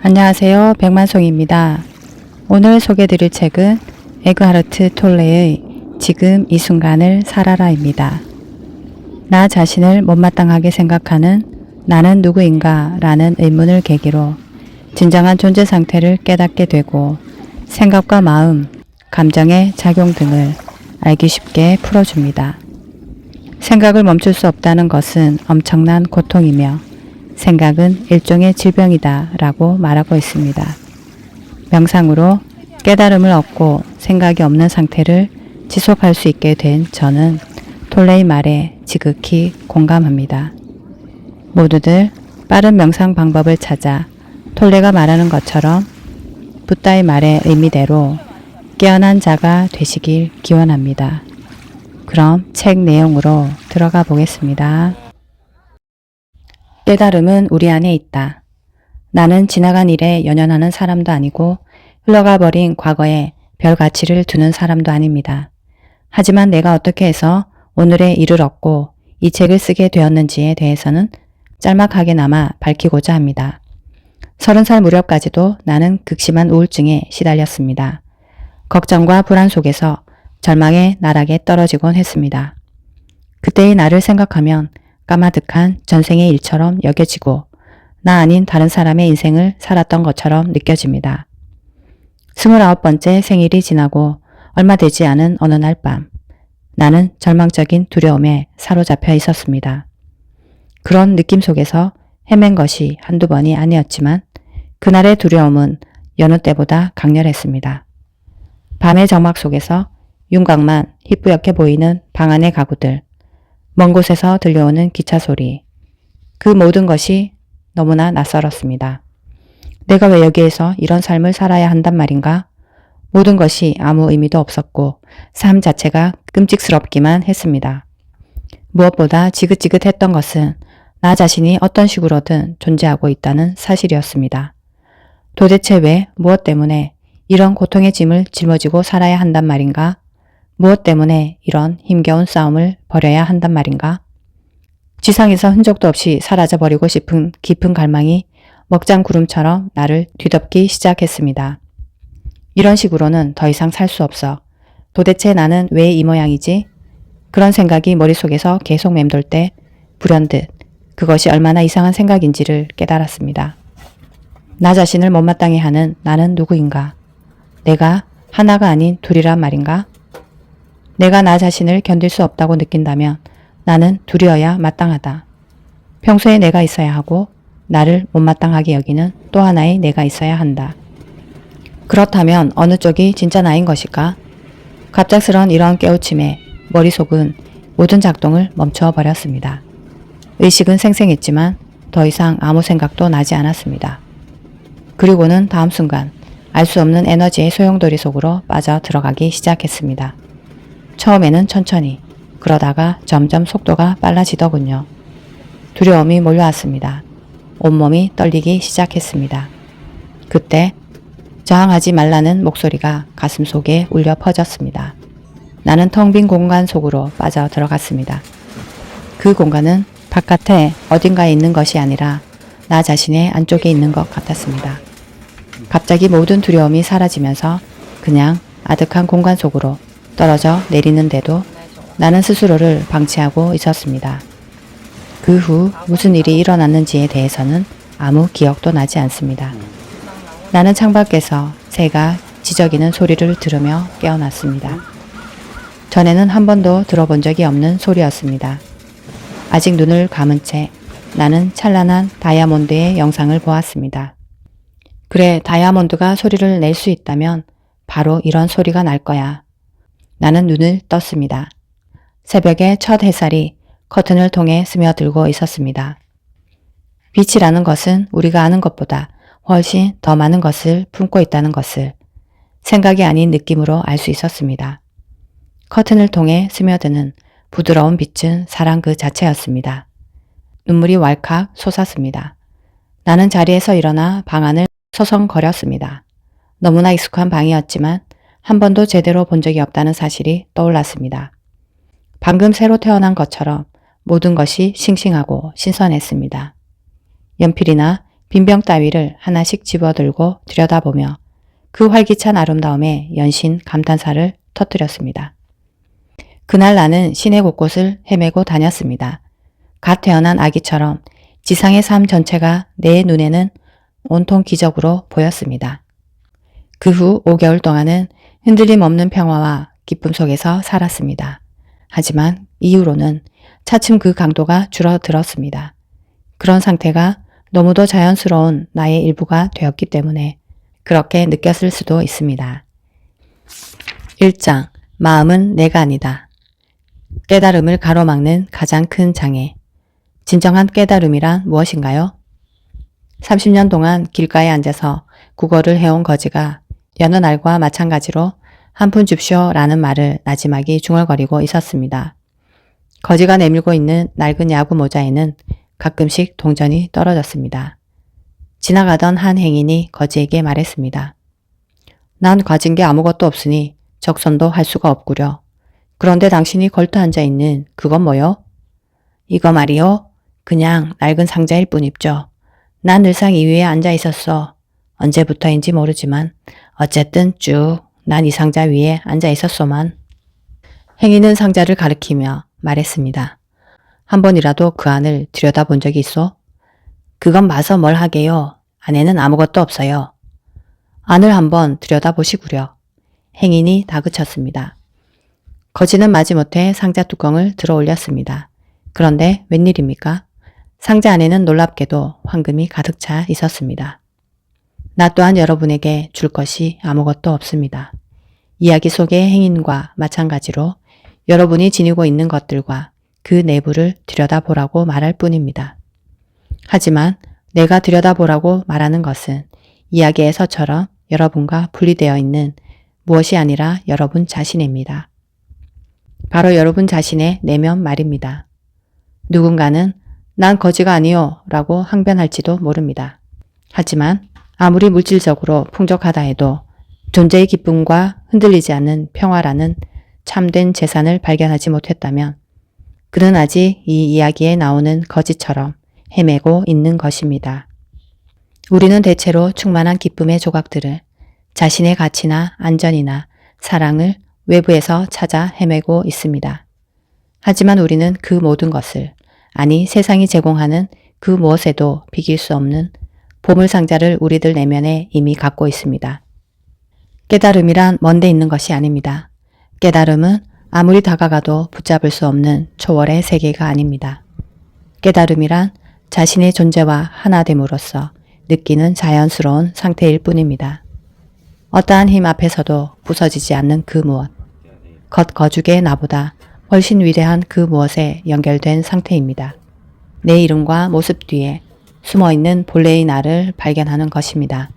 안녕하세요. 백만송입니다. 오늘 소개드릴 책은 에그하르트 톨레의 지금 이 순간을 살아라입니다. 나 자신을 못마땅하게 생각하는 나는 누구인가 라는 의문을 계기로 진정한 존재 상태를 깨닫게 되고 생각과 마음, 감정의 작용 등을 알기 쉽게 풀어줍니다. 생각을 멈출 수 없다는 것은 엄청난 고통이며 생각은 일종의 질병이다 라고 말하고 있습니다. 명상으로 깨달음을 얻고 생각이 없는 상태를 지속할 수 있게 된 저는 톨레이 말에 지극히 공감합니다. 모두들 빠른 명상 방법을 찾아 톨레가 말하는 것처럼 붓다의 말의 의미대로 깨어난 자가 되시길 기원합니다. 그럼 책 내용으로 들어가 보겠습니다. 깨달음은 우리 안에 있다. 나는 지나간 일에 연연하는 사람도 아니고 흘러가 버린 과거에 별 가치를 두는 사람도 아닙니다. 하지만 내가 어떻게 해서 오늘의 일을 얻고 이 책을 쓰게 되었는지에 대해서는 짤막하게나마 밝히고자 합니다. 30살 무렵까지도 나는 극심한 우울증에 시달렸습니다. 걱정과 불안 속에서 절망의 나락에 떨어지곤 했습니다. 그때의 나를 생각하면 까마득한 전생의 일처럼 여겨지고 나 아닌 다른 사람의 인생을 살았던 것처럼 느껴집니다. 29번째 생일이 지나고 얼마 되지 않은 어느 날 밤 나는 절망적인 두려움에 사로잡혀 있었습니다. 그런 느낌 속에서 헤맨 것이 한두 번이 아니었지만 그날의 두려움은 여느 때보다 강렬했습니다. 밤의 정막 속에서 윤곽만 희뿌옇게 보이는 방 안의 가구들, 먼 곳에서 들려오는 기차 소리, 그 모든 것이 너무나 낯설었습니다. 내가 왜 여기에서 이런 삶을 살아야 한단 말인가? 모든 것이 아무 의미도 없었고 삶 자체가 끔찍스럽기만 했습니다. 무엇보다 지긋지긋했던 것은 나 자신이 어떤 식으로든 존재하고 있다는 사실이었습니다. 도대체 왜, 무엇 때문에 이런 고통의 짐을 짊어지고 살아야 한단 말인가? 무엇 때문에 이런 힘겨운 싸움을 벌여야 한단 말인가? 지상에서 흔적도 없이 사라져버리고 싶은 깊은 갈망이 먹장구름처럼 나를 뒤덮기 시작했습니다. 이런 식으로는 더 이상 살 수 없어. 도대체 나는 왜 이 모양이지? 그런 생각이 머릿속에서 계속 맴돌 때 불현듯 그것이 얼마나 이상한 생각인지를 깨달았습니다. 나 자신을 못마땅해 하는 나는 누구인가? 내가 하나가 아닌 둘이란 말인가? 내가 나 자신을 견딜 수 없다고 느낀다면 나는 둘이어야 마땅하다. 평소에 내가 있어야 하고 나를 못마땅하게 여기는 또 하나의 내가 있어야 한다. 그렇다면 어느 쪽이 진짜 나인 것일까? 갑작스런 이런 깨우침에 머릿속은 모든 작동을 멈춰버렸습니다. 의식은 생생했지만 더 이상 아무 생각도 나지 않았습니다. 그리고는 다음 순간 알 수 없는 에너지의 소용돌이 속으로 빠져 들어가기 시작했습니다. 처음에는 천천히, 그러다가 점점 속도가 빨라지더군요. 두려움이 몰려왔습니다. 온몸이 떨리기 시작했습니다. 그때 저항하지 말라는 목소리가 가슴 속에 울려 퍼졌습니다. 나는 텅 빈 공간 속으로 빠져 들어갔습니다. 그 공간은 바깥에 어딘가에 있는 것이 아니라 나 자신의 안쪽에 있는 것 같았습니다. 갑자기 모든 두려움이 사라지면서 그냥 아득한 공간 속으로 떨어져 내리는데도 나는 스스로를 방치하고 있었습니다. 그 후 무슨 일이 일어났는지에 대해서는 아무 기억도 나지 않습니다. 나는 창밖에서 새가 지저귀는 소리를 들으며 깨어났습니다. 전에는 한 번도 들어본 적이 없는 소리였습니다. 아직 눈을 감은 채 나는 찬란한 다이아몬드의 영상을 보았습니다. 그래, 다이아몬드가 소리를 낼 수 있다면 바로 이런 소리가 날 거야. 나는 눈을 떴습니다. 새벽의 첫 햇살이 커튼을 통해 스며들고 있었습니다. 빛이라는 것은 우리가 아는 것보다 훨씬 더 많은 것을 품고 있다는 것을 생각이 아닌 느낌으로 알 수 있었습니다. 커튼을 통해 스며드는 부드러운 빛은 사랑 그 자체였습니다. 눈물이 왈칵 솟았습니다. 나는 자리에서 일어나 방 안을 서성거렸습니다. 너무나 익숙한 방이었지만 한 번도 제대로 본 적이 없다는 사실이 떠올랐습니다. 방금 새로 태어난 것처럼 모든 것이 싱싱하고 신선했습니다. 연필이나 빈병 따위를 하나씩 집어들고 들여다보며 그 활기찬 아름다움에 연신 감탄사를 터뜨렸습니다. 그날 나는 시내 곳곳을 헤매고 다녔습니다. 갓 태어난 아기처럼 지상의 삶 전체가 내 눈에는 온통 기적으로 보였습니다. 그 후 5개월 동안은 흔들림 없는 평화와 기쁨 속에서 살았습니다. 하지만 이후로는 차츰 그 강도가 줄어들었습니다. 그런 상태가 너무도 자연스러운 나의 일부가 되었기 때문에 그렇게 느꼈을 수도 있습니다. 1장 마음은 내가 아니다. 깨달음을 가로막는 가장 큰 장애. 진정한 깨달음이란 무엇인가요? 30년 동안 길가에 앉아서 국어를 해온 거지가 여느 날과 마찬가지로 한 푼 줍쇼 라는 말을 나지막이 중얼거리고 있었습니다. 거지가 내밀고 있는 낡은 야구 모자에는 가끔씩 동전이 떨어졌습니다. 지나가던 한 행인이 거지에게 말했습니다. 난 가진 게 아무것도 없으니 적선도 할 수가 없구려. 그런데 당신이 걸터 앉아있는 그건 뭐요? 이거 말이요. 그냥 낡은 상자일 뿐입죠. 난 늘상 이 위에 앉아있었어. 언제부터인지 모르지만 어쨌든 쭉 난 이 상자 위에 앉아있었소만. 행인은 상자를 가리키며 말했습니다. 한 번이라도 그 안을 들여다본 적이 있어? 그건 봐서 뭘 하게요. 안에는 아무것도 없어요. 안을 한번 들여다보시구려. 행인이 다그쳤습니다. 거지는 마지못해 상자 뚜껑을 들어 올렸습니다. 그런데 웬일입니까? 상자 안에는 놀랍게도 황금이 가득 차 있었습니다. 나 또한 여러분에게 줄 것이 아무것도 없습니다. 이야기 속의 행인과 마찬가지로 여러분이 지니고 있는 것들과 그 내부를 들여다보라고 말할 뿐입니다. 하지만 내가 들여다보라고 말하는 것은 이야기에서처럼 여러분과 분리되어 있는 무엇이 아니라 여러분 자신입니다. 바로 여러분 자신의 내면 말입니다. 누군가는 난 거지가 아니요 라고 항변할지도 모릅니다. 하지만 아무리 물질적으로 풍족하다 해도 존재의 기쁨과 흔들리지 않는 평화라는 참된 재산을 발견하지 못했다면 그는 아직 이 이야기에 나오는 거지처럼 헤매고 있는 것입니다. 우리는 대체로 충만한 기쁨의 조각들을 자신의 가치나 안전이나 사랑을 외부에서 찾아 헤매고 있습니다. 하지만 우리는 그 모든 것을 아니 세상이 제공하는 그 무엇에도 비길 수 없는 보물상자를 우리들 내면에 이미 갖고 있습니다. 깨달음이란 먼데 있는 것이 아닙니다. 깨달음은 아무리 다가가도 붙잡을 수 없는 초월의 세계가 아닙니다. 깨달음이란 자신의 존재와 하나됨으로써 느끼는 자연스러운 상태일 뿐입니다. 어떠한 힘 앞에서도 부서지지 않는 그 무엇, 겉거죽의 나보다 훨씬 위대한 그 무엇에 연결된 상태입니다. 내 이름과 모습 뒤에 숨어있는 본래의 나를 발견하는 것입니다.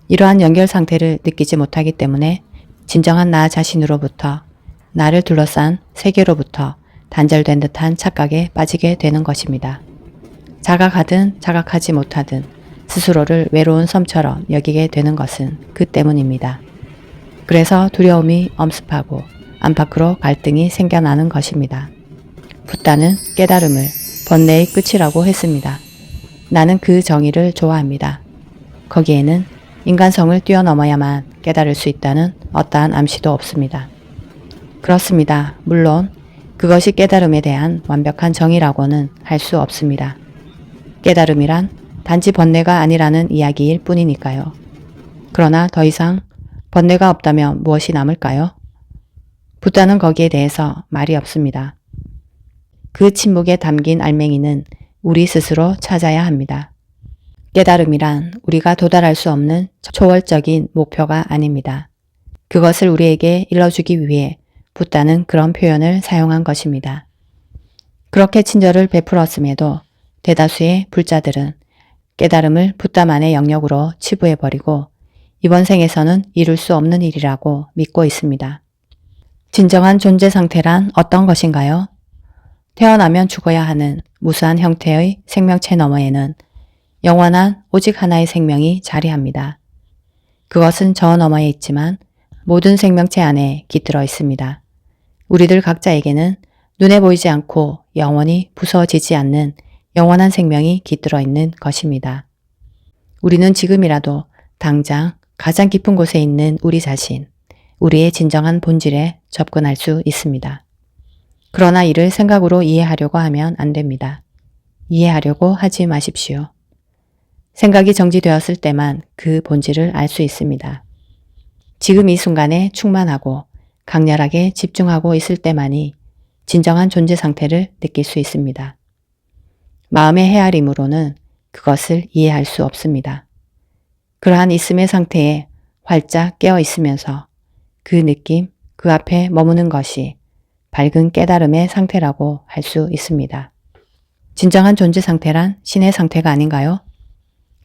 이러한 연결 상태를 느끼지 못하기 때문에 진정한 나 자신으로부터 나를 둘러싼 세계로부터 단절된 듯한 착각에 빠지게 되는 것입니다. 자각하든 자각하지 못하든 스스로를 외로운 섬처럼 여기게 되는 것은 그 때문입니다. 그래서 두려움이 엄습하고 안팎으로 갈등이 생겨나는 것입니다. 붓다는 깨달음을 번뇌의 끝이라고 했습니다. 나는 그 정의를 좋아합니다. 거기에는 인간성을 뛰어넘어야만 깨달을 수 있다는 어떠한 암시도 없습니다. 그렇습니다. 물론 그것이 깨달음에 대한 완벽한 정의라고는 할 수 없습니다. 깨달음이란 단지 번뇌가 아니라는 이야기일 뿐이니까요. 그러나 더 이상 번뇌가 없다면 무엇이 남을까요? 붓다는 거기에 대해서 말이 없습니다. 그 침묵에 담긴 알맹이는 우리 스스로 찾아야 합니다. 깨달음이란 우리가 도달할 수 없는 초월적인 목표가 아닙니다. 그것을 우리에게 일러주기 위해 붓다는 그런 표현을 사용한 것입니다. 그렇게 친절을 베풀었음에도 대다수의 불자들은 깨달음을 붓다만의 영역으로 치부해버리고 이번 생에서는 이룰 수 없는 일이라고 믿고 있습니다. 진정한 존재 상태란 어떤 것인가요? 태어나면 죽어야 하는 무수한 형태의 생명체 너머에는 영원한 오직 하나의 생명이 자리합니다. 그것은 저 너머에 있지만 모든 생명체 안에 깃들어 있습니다. 우리들 각자에게는 눈에 보이지 않고 영원히 부서지지 않는 영원한 생명이 깃들어 있는 것입니다. 우리는 지금이라도 당장 가장 깊은 곳에 있는 우리 자신, 우리의 진정한 본질에 접근할 수 있습니다. 그러나 이를 생각으로 이해하려고 하면 안 됩니다. 이해하려고 하지 마십시오. 생각이 정지되었을 때만 그 본질을 알 수 있습니다. 지금 이 순간에 충만하고 강렬하게 집중하고 있을 때만이 진정한 존재 상태를 느낄 수 있습니다. 마음의 헤아림으로는 그것을 이해할 수 없습니다. 그러한 있음의 상태에 활짝 깨어 있으면서 그 느낌, 그 앞에 머무는 것이 밝은 깨달음의 상태라고 할 수 있습니다. 진정한 존재 상태란 신의 상태가 아닌가요?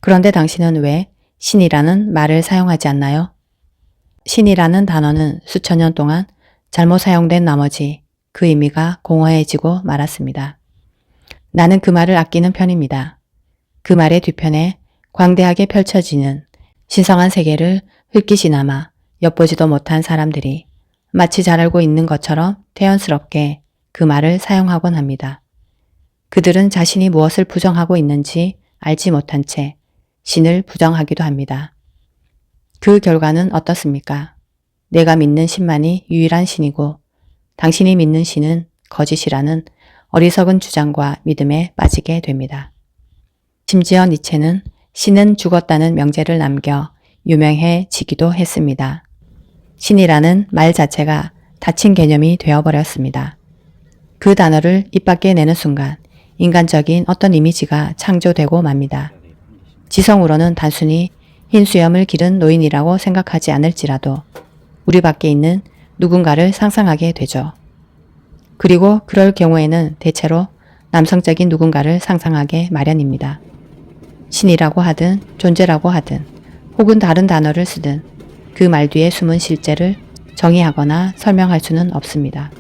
그런데 당신은 왜 신이라는 말을 사용하지 않나요? 신이라는 단어는 수천 년 동안 잘못 사용된 나머지 그 의미가 공허해지고 말았습니다. 나는 그 말을 아끼는 편입니다. 그 말의 뒤편에 광대하게 펼쳐지는 신성한 세계를 흙깃이나마 엿보지도 못한 사람들이 마치 잘 알고 있는 것처럼 태연스럽게 그 말을 사용하곤 합니다. 그들은 자신이 무엇을 부정하고 있는지 알지 못한 채 신을 부정하기도 합니다. 그 결과는 어떻습니까? 내가 믿는 신만이 유일한 신이고 당신이 믿는 신은 거짓이라는 어리석은 주장과 믿음에 빠지게 됩니다. 심지어 니체는 신은 죽었다는 명제를 남겨 유명해지기도 했습니다. 신이라는 말 자체가 닫힌 개념이 되어버렸습니다. 그 단어를 입 밖에 내는 순간 인간적인 어떤 이미지가 창조되고 맙니다. 지성으로는 단순히 흰 수염을 기른 노인이라고 생각하지 않을지라도 우리 밖에 있는 누군가를 상상하게 되죠. 그리고 그럴 경우에는 대체로 남성적인 누군가를 상상하게 마련입니다. 신이라고 하든 존재라고 하든 혹은 다른 단어를 쓰든 그 말 뒤에 숨은 실제를 정의하거나 설명할 수는 없습니다.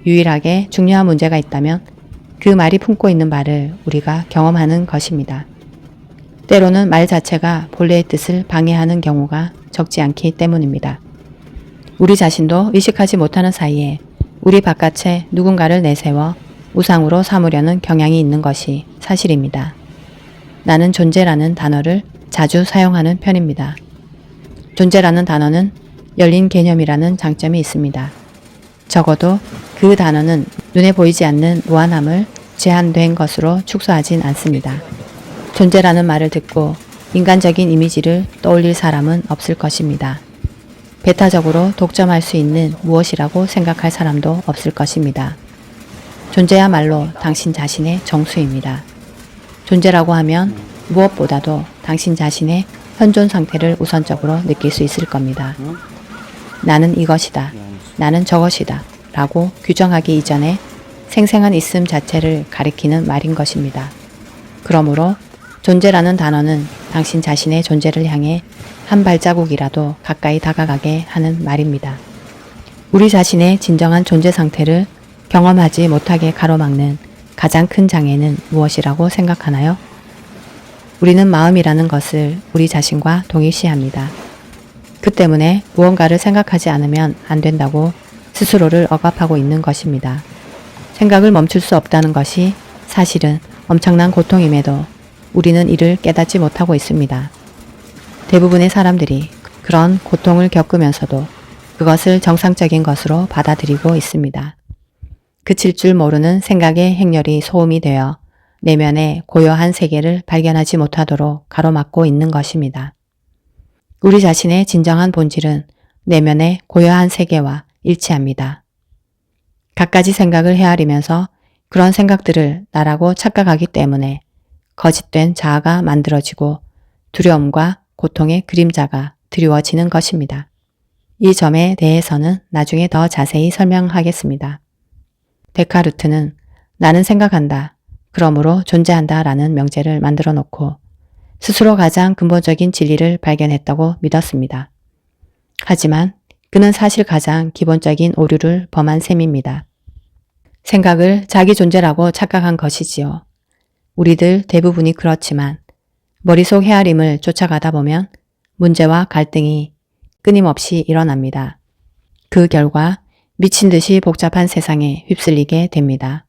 유일하게 중요한 문제가 있다면 그 말이 품고 있는 바를 우리가 경험하는 것입니다. 때로는 말 자체가 본래의 뜻을 방해하는 경우가 적지 않기 때문입니다. 우리 자신도 의식하지 못하는 사이에 우리 바깥에 누군가를 내세워 우상으로 삼으려는 경향이 있는 것이 사실입니다. 나는 존재라는 단어를 자주 사용하는 편입니다. 존재라는 단어는 열린 개념이라는 장점이 있습니다. 적어도 그 단어는 눈에 보이지 않는 무한함을 제한된 것으로 축소하진 않습니다. 존재라는 말을 듣고 인간적인 이미지를 떠올릴 사람은 없을 것입니다. 배타적으로 독점할 수 있는 무엇이라고 생각할 사람도 없을 것입니다. 존재야말로 당신 자신의 정수입니다. 존재라고 하면 무엇보다도 당신 자신의 현존 상태를 우선적으로 느낄 수 있을 겁니다. 나는 이것이다. 나는 저것이다. 라고 규정하기 이전에 생생한 있음 자체를 가리키는 말인 것입니다. 그러므로 존재라는 단어는 당신 자신의 존재를 향해 한 발자국이라도 가까이 다가가게 하는 말입니다. 우리 자신의 진정한 존재 상태를 경험하지 못하게 가로막는 가장 큰 장애는 무엇이라고 생각하나요? 우리는 마음이라는 것을 우리 자신과 동일시합니다. 그 때문에 무언가를 생각하지 않으면 안 된다고 스스로를 억압하고 있는 것입니다. 생각을 멈출 수 없다는 것이 사실은 엄청난 고통임에도 우리는 이를 깨닫지 못하고 있습니다. 대부분의 사람들이 그런 고통을 겪으면서도 그것을 정상적인 것으로 받아들이고 있습니다. 그칠 줄 모르는 생각의 행렬이 소음이 되어 내면의 고요한 세계를 발견하지 못하도록 가로막고 있는 것입니다. 우리 자신의 진정한 본질은 내면의 고요한 세계와 일치합니다. 갖가지 생각을 헤아리면서 그런 생각들을 나라고 착각하기 때문에 거짓된 자아가 만들어지고 두려움과 고통의 그림자가 드리워지는 것입니다. 이 점에 대해서는 나중에 더 자세히 설명하겠습니다. 데카르트는 나는 생각한다. 그러므로 존재한다 라는 명제를 만들어 놓고 스스로 가장 근본적인 진리를 발견했다고 믿었습니다. 하지만 그는 사실 가장 기본적인 오류를 범한 셈입니다. 생각을 자기 존재라고 착각한 것이지요. 우리들 대부분이 그렇지만 머릿속 헤아림을 쫓아가다 보면 문제와 갈등이 끊임없이 일어납니다. 그 결과 미친 듯이 복잡한 세상에 휩쓸리게 됩니다.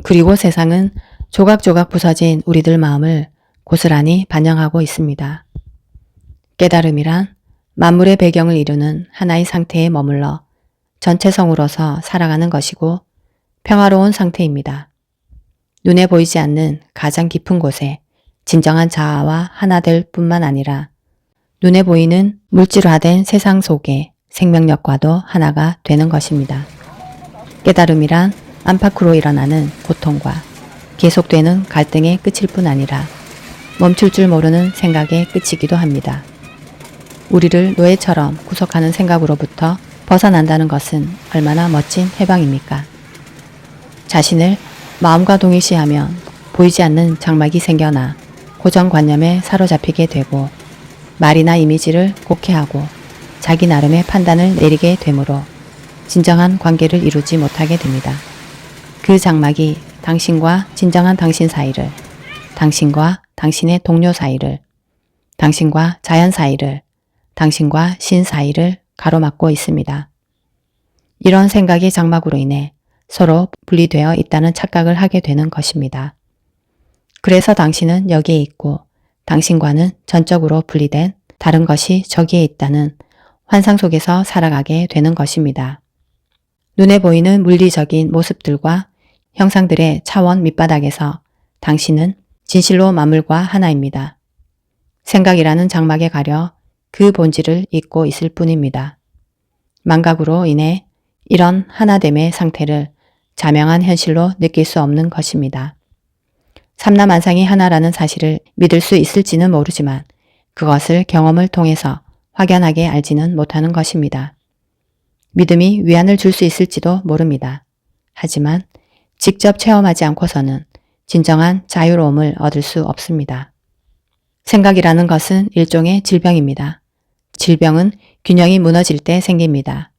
그리고 세상은 조각조각 부서진 우리들 마음을 고스란히 반영하고 있습니다. 깨달음이란 만물의 배경을 이루는 하나의 상태에 머물러 전체성으로서 살아가는 것이고 평화로운 상태입니다. 눈에 보이지 않는 가장 깊은 곳에 진정한 자아와 하나 될 뿐만 아니라 눈에 보이는 물질화된 세상 속의 생명력과도 하나가 되는 것입니다. 깨달음이란 안팎으로 일어나는 고통과 계속되는 갈등의 끝일 뿐 아니라 멈출 줄 모르는 생각의 끝이기도 합니다. 우리를 노예처럼 구속하는 생각으로부터 벗어난다는 것은 얼마나 멋진 해방입니까? 자신을 마음과 동일시하면 보이지 않는 장막이 생겨나 고정관념에 사로잡히게 되고 말이나 이미지를 곡해하고 자기 나름의 판단을 내리게 되므로 진정한 관계를 이루지 못하게 됩니다. 그 장막이 당신과 진정한 당신 사이를, 당신과 당신의 동료 사이를, 당신과 자연 사이를, 당신과 신 사이를 가로막고 있습니다. 이런 생각의 장막으로 인해 서로 분리되어 있다는 착각을 하게 되는 것입니다. 그래서 당신은 여기에 있고 당신과는 전적으로 분리된 다른 것이 저기에 있다는 환상 속에서 살아가게 되는 것입니다. 눈에 보이는 물리적인 모습들과 형상들의 차원 밑바닥에서 당신은 진실로 만물과 하나입니다. 생각이라는 장막에 가려 그 본질을 잊고 있을 뿐입니다. 망각으로 인해 이런 하나됨의 상태를 자명한 현실로 느낄 수 없는 것입니다. 삼라만상이 하나라는 사실을 믿을 수 있을지는 모르지만 그것을 경험을 통해서 확연하게 알지는 못하는 것입니다. 믿음이 위안을 줄 수 있을지도 모릅니다. 하지만 직접 체험하지 않고서는 진정한 자유로움을 얻을 수 없습니다. 생각이라는 것은 일종의 질병입니다. 질병은 균형이 무너질 때 생깁니다.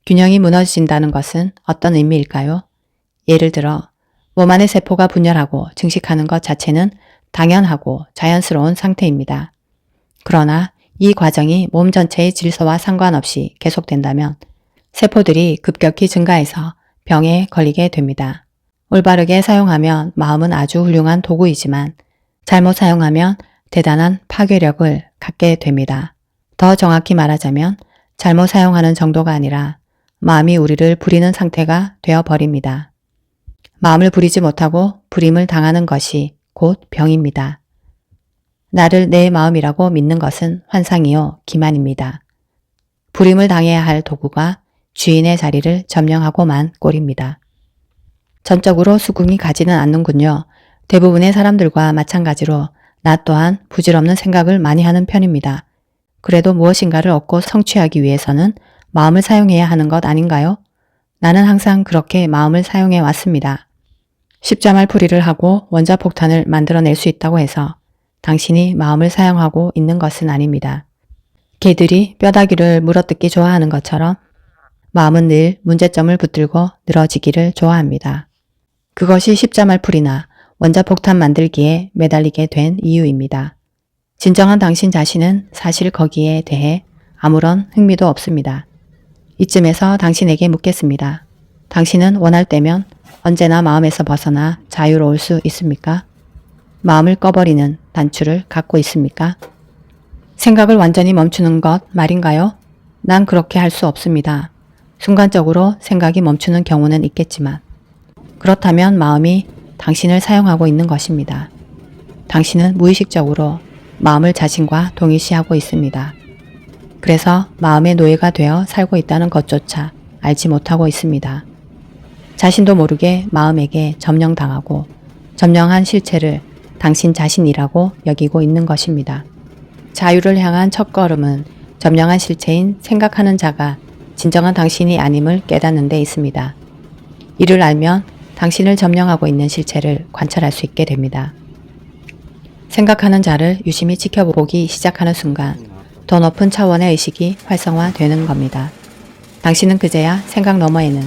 균형이 무너진다는 것은 어떤 의미일까요? 예를 들어 몸 안의 세포가 분열하고 증식하는 것 자체는 당연하고 자연스러운 상태입니다. 그러나 이 과정이 몸 전체의 질서와 상관없이 계속된다면 세포들이 급격히 증가해서 병에 걸리게 됩니다. 올바르게 사용하면 마음은 아주 훌륭한 도구이지만 잘못 사용하면 대단한 파괴력을 갖게 됩니다. 더 정확히 말하자면 잘못 사용하는 정도가 아니라 마음이 우리를 부리는 상태가 되어버립니다. 마음을 부리지 못하고 부림을 당하는 것이 곧 병입니다. 나를 내 마음이라고 믿는 것은 환상이요 기만입니다. 부림을 당해야 할 도구가 주인의 자리를 점령하고만 꼴입니다. 전적으로 수긍이 가지는 않는군요. 대부분의 사람들과 마찬가지로 나 또한 부질없는 생각을 많이 하는 편입니다. 그래도 무엇인가를 얻고 성취하기 위해서는 마음을 사용해야 하는 것 아닌가요? 나는 항상 그렇게 마음을 사용해 왔습니다. 십자말 풀이를 하고 원자폭탄을 만들어낼 수 있다고 해서 당신이 마음을 사용하고 있는 것은 아닙니다. 개들이 뼈다귀를 물어뜯기 좋아하는 것처럼 마음은 늘 문제점을 붙들고 늘어지기를 좋아합니다. 그것이 십자말풀이나 원자폭탄 만들기에 매달리게 된 이유입니다. 진정한 당신 자신은 사실 거기에 대해 아무런 흥미도 없습니다. 이쯤에서 당신에게 묻겠습니다. 당신은 원할 때면 언제나 마음에서 벗어나 자유로울 수 있습니까? 마음을 꺼버리는 단추를 갖고 있습니까? 생각을 완전히 멈추는 것 말인가요? 난 그렇게 할 수 없습니다. 순간적으로 생각이 멈추는 경우는 있겠지만 그렇다면 마음이 당신을 사용하고 있는 것입니다. 당신은 무의식적으로 마음을 자신과 동일시하고 있습니다. 그래서 마음의 노예가 되어 살고 있다는 것조차 알지 못하고 있습니다. 자신도 모르게 마음에게 점령당하고 점령한 실체를 당신 자신이라고 여기고 있는 것입니다. 자유를 향한 첫걸음은 점령한 실체인 생각하는 자가 진정한 당신이 아님을 깨닫는 데 있습니다. 이를 알면 당신을 점령하고 있는 실체를 관찰할 수 있게 됩니다. 생각하는 자를 유심히 지켜보기 시작하는 순간 더 높은 차원의 의식이 활성화되는 겁니다. 당신은 그제야 생각 너머에는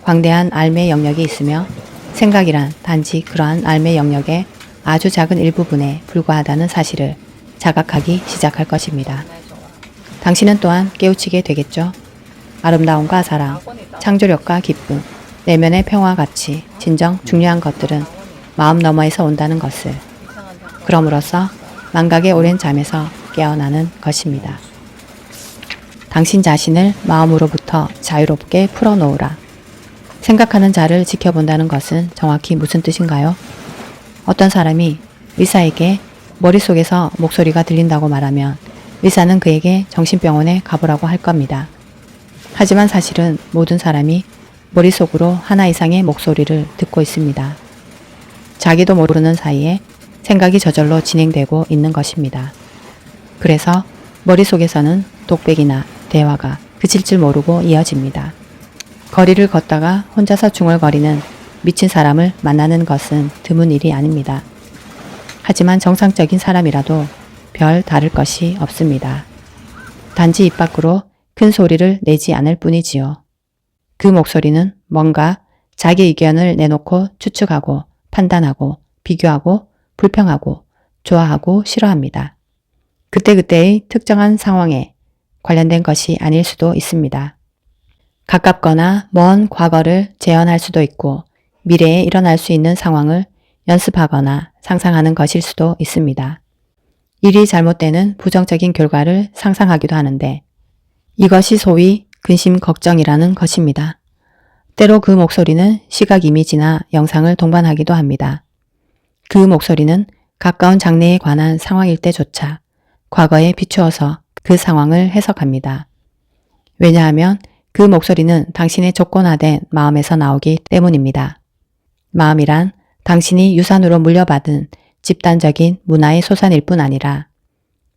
광대한 알매 영역이 있으며 생각이란 단지 그러한 알매 영역의 아주 작은 일부분에 불과하다는 사실을 자각하기 시작할 것입니다. 당신은 또한 깨우치게 되겠죠. 아름다움과 사랑, 창조력과 기쁨, 내면의 평화 같이 진정 중요한 것들은 마음 너머에서 온다는 것을. 그럼으로써 망각의 오랜 잠에서 깨어나는 것입니다. 당신 자신을 마음으로부터 자유롭게 풀어놓으라. 생각하는 자를 지켜본다는 것은 정확히 무슨 뜻인가요? 어떤 사람이 의사에게 머릿속에서 목소리가 들린다고 말하면 의사는 그에게 정신병원에 가보라고 할 겁니다. 하지만 사실은 모든 사람이 머릿속으로 하나 이상의 목소리를 듣고 있습니다. 자기도 모르는 사이에 생각이 저절로 진행되고 있는 것입니다. 그래서 머릿속에서는 독백이나 대화가 그칠 줄 모르고 이어집니다. 거리를 걷다가 혼자서 중얼거리는 미친 사람을 만나는 것은 드문 일이 아닙니다. 하지만 정상적인 사람이라도 별 다를 것이 없습니다. 단지 입 밖으로 큰 소리를 내지 않을 뿐이지요. 그 목소리는 뭔가 자기 의견을 내놓고 추측하고 판단하고 비교하고 불평하고 좋아하고 싫어합니다. 그때그때의 특정한 상황에 관련된 것이 아닐 수도 있습니다. 가깝거나 먼 과거를 재현할 수도 있고 미래에 일어날 수 있는 상황을 연습하거나 상상하는 것일 수도 있습니다. 일이 잘못되는 부정적인 결과를 상상하기도 하는데 이것이 소위 근심 걱정이라는 것입니다. 때로 그 목소리는 시각 이미지나 영상을 동반하기도 합니다. 그 목소리는 가까운 장래에 관한 상황일 때조차 과거에 비추어서 그 상황을 해석합니다. 왜냐하면 그 목소리는 당신의 조건화된 마음에서 나오기 때문입니다. 마음이란 당신이 유산으로 물려받은 집단적인 문화의 소산일 뿐 아니라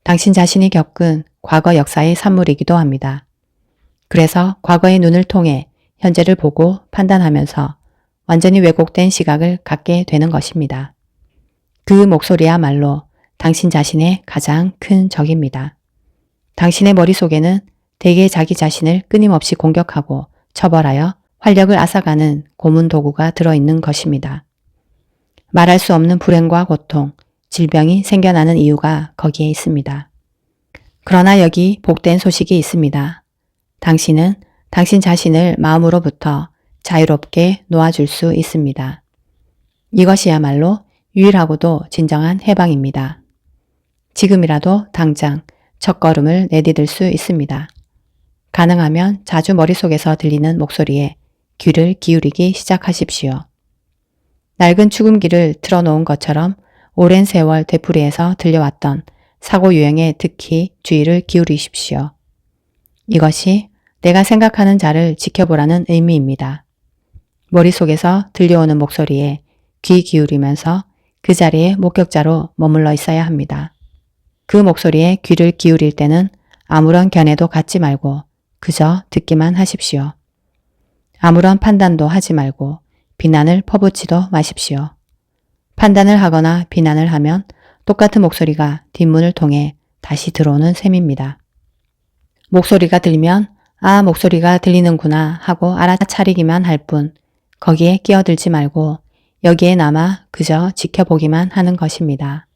당신 자신이 겪은 과거 역사의 산물이기도 합니다. 그래서 과거의 눈을 통해 현재를 보고 판단하면서 완전히 왜곡된 시각을 갖게 되는 것입니다. 그 목소리야말로 당신 자신의 가장 큰 적입니다. 당신의 머릿속에는 대개 자기 자신을 끊임없이 공격하고 처벌하여 활력을 앗아가는 고문 도구가 들어있는 것입니다. 말할 수 없는 불행과 고통, 질병이 생겨나는 이유가 거기에 있습니다. 그러나 여기 복된 소식이 있습니다. 당신은 당신 자신을 마음으로부터 자유롭게 놓아줄 수 있습니다. 이것이야말로 유일하고도 진정한 해방입니다. 지금이라도 당장 첫걸음을 내디딜 수 있습니다. 가능하면 자주 머릿속에서 들리는 목소리에 귀를 기울이기 시작하십시오. 낡은 축음기를 틀어놓은 것처럼 오랜 세월 되풀이해서 들려왔던 사고 유형에 특히 주의를 기울이십시오. 이것이 내가 생각하는 자를 지켜보라는 의미입니다. 머릿속에서 들려오는 목소리에 귀 기울이면서 그 자리에 목격자로 머물러 있어야 합니다. 그 목소리에 귀를 기울일 때는 아무런 견해도 갖지 말고 그저 듣기만 하십시오. 아무런 판단도 하지 말고 비난을 퍼붓지도 마십시오. 판단을 하거나 비난을 하면 똑같은 목소리가 뒷문을 통해 다시 들어오는 셈입니다. 목소리가 들리면 아, 목소리가 들리는구나 하고 알아차리기만 할 뿐 거기에 끼어들지 말고 여기에 남아 그저 지켜보기만 하는 것입니다.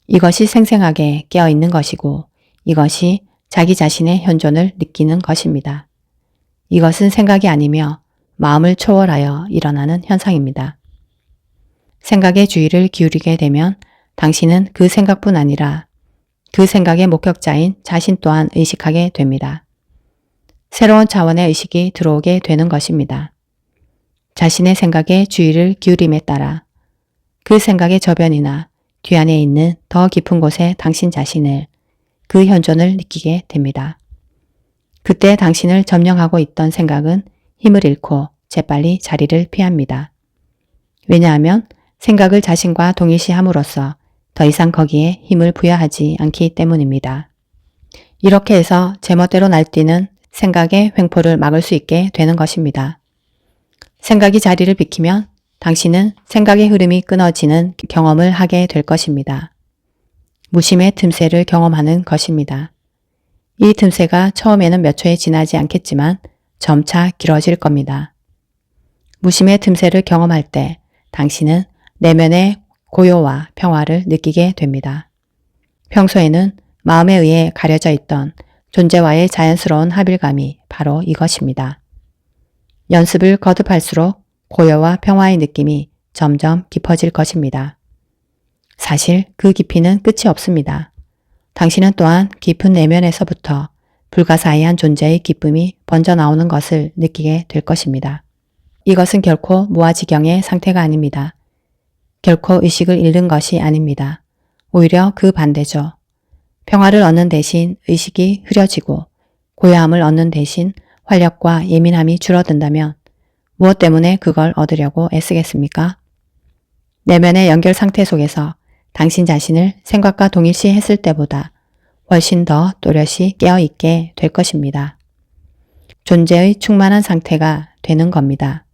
이것이 생생하게 깨어있는 것이고 이것이 자기 자신의 현존을 느끼는 것입니다. 이것은 생각이 아니며 마음을 초월하여 일어나는 현상입니다. 생각에 주의를 기울이게 되면 당신은 그 생각뿐 아니라 그 생각의 목격자인 자신 또한 의식하게 됩니다. 새로운 차원의 의식이 들어오게 되는 것입니다. 자신의 생각에 주의를 기울임에 따라 그 생각의 저변이나 뒤안에 있는 더 깊은 곳에 당신 자신을, 그 현존을 느끼게 됩니다. 그때 당신을 점령하고 있던 생각은 힘을 잃고 재빨리 자리를 피합니다. 왜냐하면 생각을 자신과 동일시함으로써 더 이상 거기에 힘을 부여하지 않기 때문입니다. 이렇게 해서 제멋대로 날뛰는 생각의 횡포를 막을 수 있게 되는 것입니다. 생각이 자리를 비키면 당신은 생각의 흐름이 끊어지는 경험을 하게 될 것입니다. 무심의 틈새를 경험하는 것입니다. 이 틈새가 처음에는 몇 초에 지나지 않겠지만 점차 길어질 겁니다. 무심의 틈새를 경험할 때 당신은 내면의 고요와 평화를 느끼게 됩니다. 평소에는 마음에 의해 가려져 있던 존재와의 자연스러운 합일감이 바로 이것입니다. 연습을 거듭할수록 고요와 평화의 느낌이 점점 깊어질 것입니다. 사실 그 깊이는 끝이 없습니다. 당신은 또한 깊은 내면에서부터 불가사의한 존재의 기쁨이 번져 나오는 것을 느끼게 될 것입니다. 이것은 결코 무아지경의 상태가 아닙니다. 결코 의식을 잃는 것이 아닙니다. 오히려 그 반대죠. 평화를 얻는 대신 의식이 흐려지고 고요함을 얻는 대신 활력과 예민함이 줄어든다면 무엇 때문에 그걸 얻으려고 애쓰겠습니까? 내면의 연결 상태 속에서 당신 자신을 생각과 동일시 했을 때보다 훨씬 더 또렷이 깨어있게 될 것입니다. 존재의 충만한 상태가 되는 겁니다.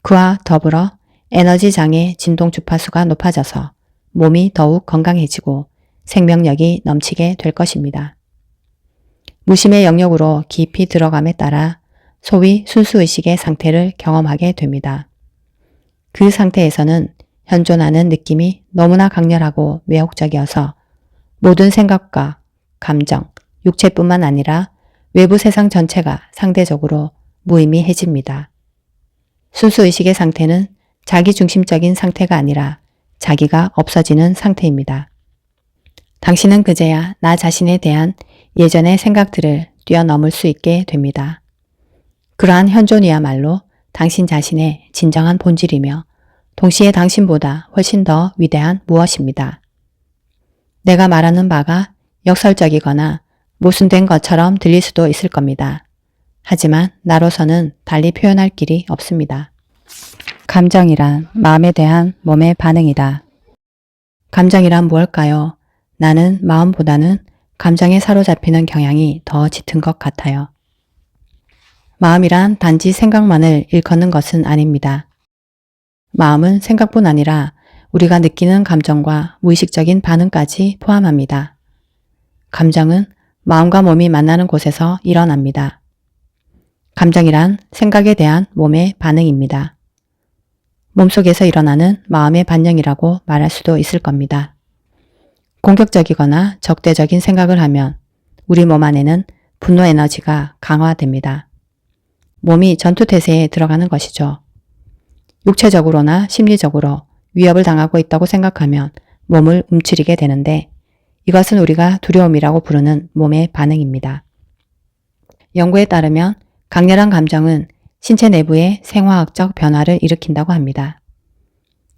그와 더불어 에너지 장의 진동 주파수가 높아져서 몸이 더욱 건강해지고 생명력이 넘치게 될 것입니다. 무심의 영역으로 깊이 들어감에 따라 소위 순수의식의 상태를 경험하게 됩니다. 그 상태에서는 현존하는 느낌이 너무나 강렬하고 매혹적이어서 모든 생각과 감정, 육체뿐만 아니라 외부 세상 전체가 상대적으로 무의미해집니다. 순수의식의 상태는 자기중심적인 상태가 아니라 자기가 없어지는 상태입니다. 당신은 그제야 나 자신에 대한 예전의 생각들을 뛰어넘을 수 있게 됩니다. 그러한 현존이야말로 당신 자신의 진정한 본질이며 동시에 당신보다 훨씬 더 위대한 무엇입니다. 내가 말하는 바가 역설적이거나 모순된 것처럼 들릴 수도 있을 겁니다. 하지만 나로서는 달리 표현할 길이 없습니다. 감정이란 마음에 대한 몸의 반응이다. 감정이란 무엇일까요? 나는 마음보다는 감정에 사로잡히는 경향이 더 짙은 것 같아요. 마음이란 단지 생각만을 일컫는 것은 아닙니다. 마음은 생각뿐 아니라 우리가 느끼는 감정과 무의식적인 반응까지 포함합니다. 감정은 마음과 몸이 만나는 곳에서 일어납니다. 감정이란 생각에 대한 몸의 반응입니다. 몸속에서 일어나는 마음의 반영이라고 말할 수도 있을 겁니다. 공격적이거나 적대적인 생각을 하면 우리 몸 안에는 분노 에너지가 강화됩니다. 몸이 전투태세에 들어가는 것이죠. 육체적으로나 심리적으로 위협을 당하고 있다고 생각하면 몸을 움츠리게 되는데 이것은 우리가 두려움이라고 부르는 몸의 반응입니다. 연구에 따르면 강렬한 감정은 신체 내부의 생화학적 변화를 일으킨다고 합니다.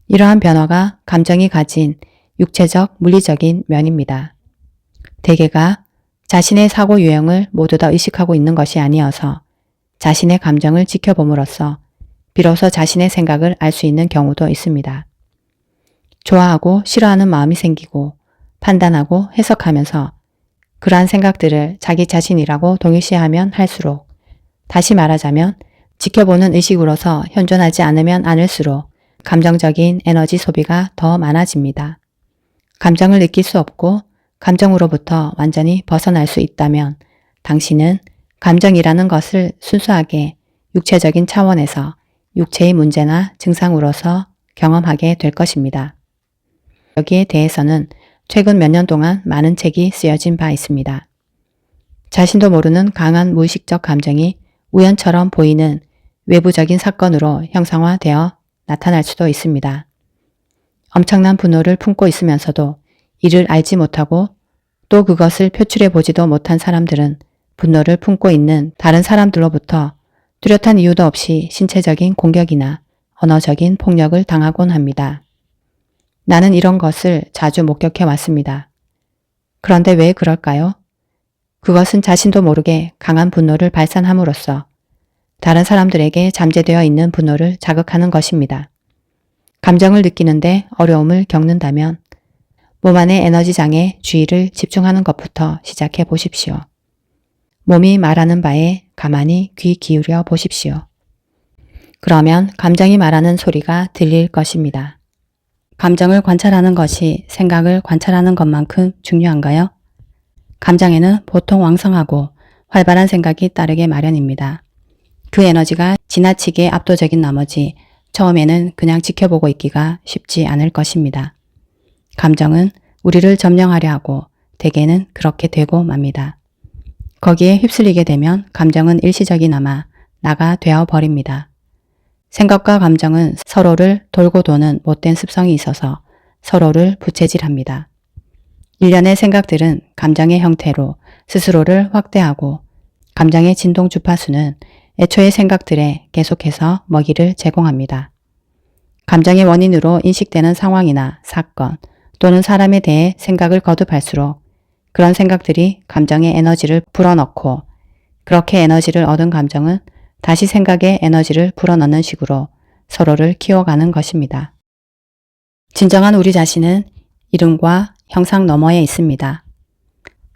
이러한 변화가 감정이 가진 육체적, 물리적인 면입니다. 대개가 자신의 사고 유형을 모두 다 의식하고 있는 것이 아니어서 자신의 감정을 지켜봄으로써 비로소 자신의 생각을 알 수 있는 경우도 있습니다. 좋아하고 싫어하는 마음이 생기고 판단하고 해석하면서 그러한 생각들을 자기 자신이라고 동일시하면 할수록 다시 말하자면 지켜보는 의식으로서 현존하지 않으면 않을수록 감정적인 에너지 소비가 더 많아집니다. 감정을 느낄 수 없고 감정으로부터 완전히 벗어날 수 있다면 당신은 감정이라는 것을 순수하게 육체적인 차원에서 육체의 문제나 증상으로서 경험하게 될 것입니다. 여기에 대해서는 최근 몇 년 동안 많은 책이 쓰여진 바 있습니다. 자신도 모르는 강한 무의식적 감정이 우연처럼 보이는 외부적인 사건으로 형상화되어 나타날 수도 있습니다. 엄청난 분노를 품고 있으면서도 이를 알지 못하고 또 그것을 표출해 보지도 못한 사람들은 분노를 품고 있는 다른 사람들로부터 뚜렷한 이유도 없이 신체적인 공격이나 언어적인 폭력을 당하곤 합니다. 나는 이런 것을 자주 목격해 왔습니다. 그런데 왜 그럴까요? 그것은 자신도 모르게 강한 분노를 발산함으로써 다른 사람들에게 잠재되어 있는 분노를 자극하는 것입니다. 감정을 느끼는데 어려움을 겪는다면 몸 안의 에너지장에 주의를 집중하는 것부터 시작해 보십시오. 몸이 말하는 바에 가만히 귀 기울여 보십시오. 그러면 감정이 말하는 소리가 들릴 것입니다. 감정을 관찰하는 것이 생각을 관찰하는 것만큼 중요한가요? 감정에는 보통 왕성하고 활발한 생각이 따르게 마련입니다. 그 에너지가 지나치게 압도적인 나머지 처음에는 그냥 지켜보고 있기가 쉽지 않을 것입니다. 감정은 우리를 점령하려 하고 대개는 그렇게 되고 맙니다. 거기에 휩쓸리게 되면 감정은 일시적이나마 나가 되어 버립니다. 생각과 감정은 서로를 돌고 도는 못된 습성이 있어서 서로를 부채질합니다. 일련의 생각들은 감정의 형태로 스스로를 확대하고 감정의 진동 주파수는 애초의 생각들에 계속해서 먹이를 제공합니다. 감정의 원인으로 인식되는 상황이나 사건 또는 사람에 대해 생각을 거듭할수록 그런 생각들이 감정의 에너지를 불어넣고 그렇게 에너지를 얻은 감정은 다시 생각의 에너지를 불어넣는 식으로 서로를 키워가는 것입니다. 진정한 우리 자신은 이름과 형상 너머에 있습니다.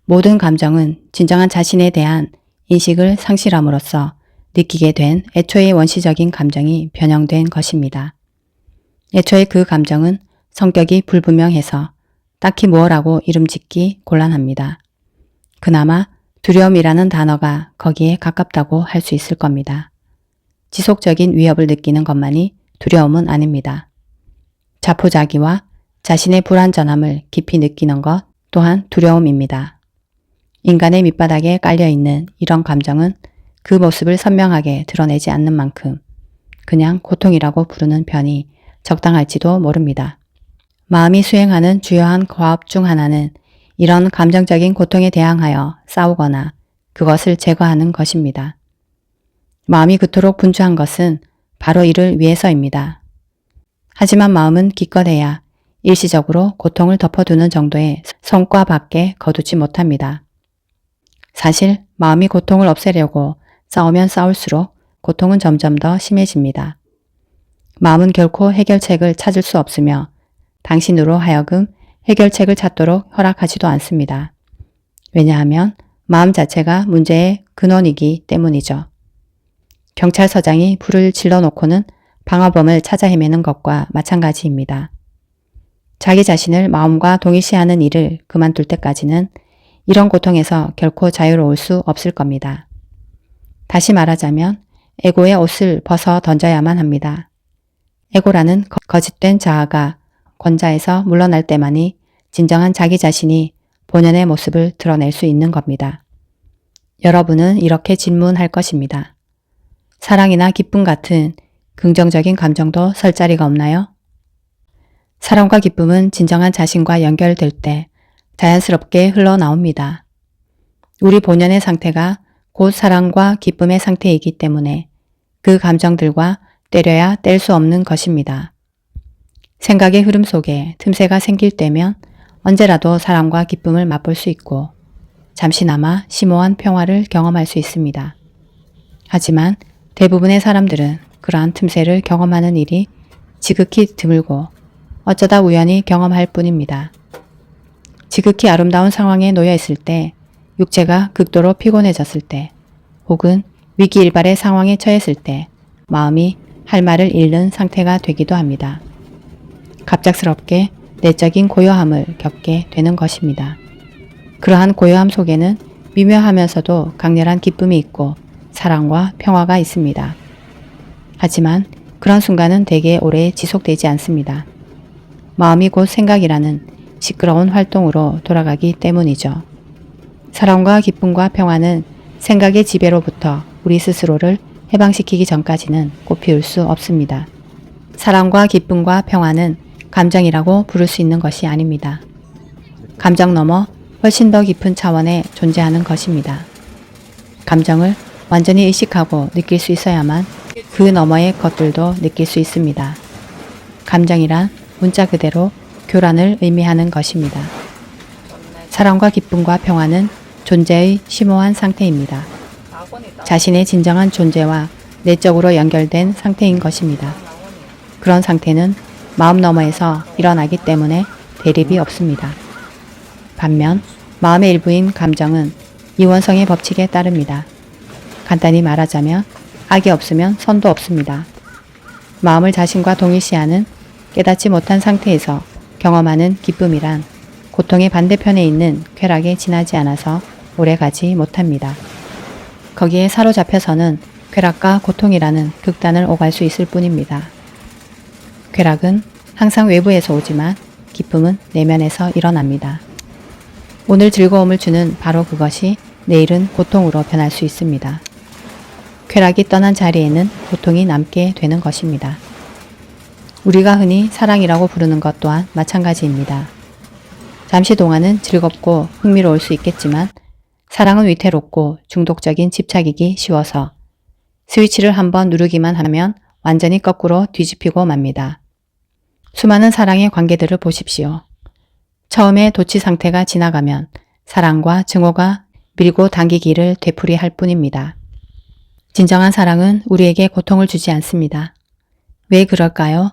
모든 감정은 진정한 자신에 대한 인식을 상실함으로써 느끼게 된 애초의 원시적인 감정이 변형된 것입니다. 애초에 그 감정은 성격이 불분명해서 딱히 무엇라고 이름 짓기 곤란합니다. 그나마 두려움이라는 단어가 거기에 가깝다고 할 수 있을 겁니다. 지속적인 위협을 느끼는 것만이 두려움은 아닙니다. 자포자기와 자신의 불완전함을 깊이 느끼는 것 또한 두려움입니다. 인간의 밑바닥에 깔려있는 이런 감정은 그 모습을 선명하게 드러내지 않는 만큼 그냥 고통이라고 부르는 편이 적당할지도 모릅니다. 마음이 수행하는 주요한 과업 중 하나는 이런 감정적인 고통에 대항하여 싸우거나 그것을 제거하는 것입니다. 마음이 그토록 분주한 것은 바로 이를 위해서입니다. 하지만 마음은 기껏해야 일시적으로 고통을 덮어두는 정도의 성과밖에 거두지 못합니다. 사실 마음이 고통을 없애려고 싸우면 싸울수록 고통은 점점 더 심해집니다. 마음은 결코 해결책을 찾을 수 없으며 당신으로 하여금 해결책을 찾도록 허락하지도 않습니다. 왜냐하면 마음 자체가 문제의 근원이기 때문이죠. 경찰서장이 불을 질러놓고는 방화범을 찾아 헤매는 것과 마찬가지입니다. 자기 자신을 마음과 동일시하는 일을 그만둘 때까지는 이런 고통에서 결코 자유로울 수 없을 겁니다. 다시 말하자면 에고의 옷을 벗어 던져야만 합니다. 에고라는 거짓된 자아가 권자에서 물러날 때만이 진정한 자기 자신이 본연의 모습을 드러낼 수 있는 겁니다. 여러분은 이렇게 질문할 것입니다. 사랑이나 기쁨 같은 긍정적인 감정도 설 자리가 없나요? 사랑과 기쁨은 진정한 자신과 연결될 때 자연스럽게 흘러나옵니다. 우리 본연의 상태가 곧 사랑과 기쁨의 상태이기 때문에 그 감정들과 때려야 뗄 수 없는 것입니다. 생각의 흐름 속에 틈새가 생길 때면 언제라도 사랑과 기쁨을 맛볼 수 있고 잠시나마 심오한 평화를 경험할 수 있습니다. 하지만 대부분의 사람들은 그러한 틈새를 경험하는 일이 지극히 드물고 어쩌다 우연히 경험할 뿐입니다. 지극히 아름다운 상황에 놓여 있을 때, 육체가 극도로 피곤해졌을 때, 혹은 위기일발의 상황에 처했을 때 마음이 할 말을 잃는 상태가 되기도 합니다. 갑작스럽게 내적인 고요함을 겪게 되는 것입니다. 그러한 고요함 속에는 미묘하면서도 강렬한 기쁨이 있고 사랑과 평화가 있습니다. 하지만 그런 순간은 대개 오래 지속되지 않습니다. 마음이 곧 생각이라는 시끄러운 활동으로 돌아가기 때문이죠. 사랑과 기쁨과 평화는 생각의 지배로부터 우리 스스로를 해방시키기 전까지는 꽃피울 수 없습니다. 사랑과 기쁨과 평화는 감정이라고 부를 수 있는 것이 아닙니다. 감정 넘어 훨씬 더 깊은 차원에 존재하는 것입니다. 감정을 완전히 의식하고 느낄 수 있어야만 그 너머의 것들도 느낄 수 있습니다. 감정이란 문자 그대로 교란을 의미하는 것입니다. 사랑과 기쁨과 평화는 존재의 심오한 상태입니다. 자신의 진정한 존재와 내적으로 연결된 상태인 것입니다. 그런 상태는 마음 너머에서 일어나기 때문에 대립이 없습니다. 반면 마음의 일부인 감정은 이원성의 법칙에 따릅니다. 간단히 말하자면 악이 없으면 선도 없습니다. 마음을 자신과 동일시하는 깨닫지 못한 상태에서 경험하는 기쁨이란 고통의 반대편에 있는 쾌락에 지나지 않아서 오래가지 못합니다. 거기에 사로잡혀서는 쾌락과 고통이라는 극단을 오갈 수 있을 뿐입니다. 쾌락은 항상 외부에서 오지만 기쁨은 내면에서 일어납니다. 오늘 즐거움을 주는 바로 그것이 내일은 고통으로 변할 수 있습니다. 쾌락이 떠난 자리에는 고통이 남게 되는 것입니다. 우리가 흔히 사랑이라고 부르는 것 또한 마찬가지입니다. 잠시 동안은 즐겁고 흥미로울 수 있겠지만 사랑은 위태롭고 중독적인 집착이기 쉬워서 스위치를 한번 누르기만 하면 완전히 거꾸로 뒤집히고 맙니다. 수많은 사랑의 관계들을 보십시오. 처음에 도취 상태가 지나가면 사랑과 증오가 밀고 당기기를 되풀이할 뿐입니다. 진정한 사랑은 우리에게 고통을 주지 않습니다. 왜 그럴까요?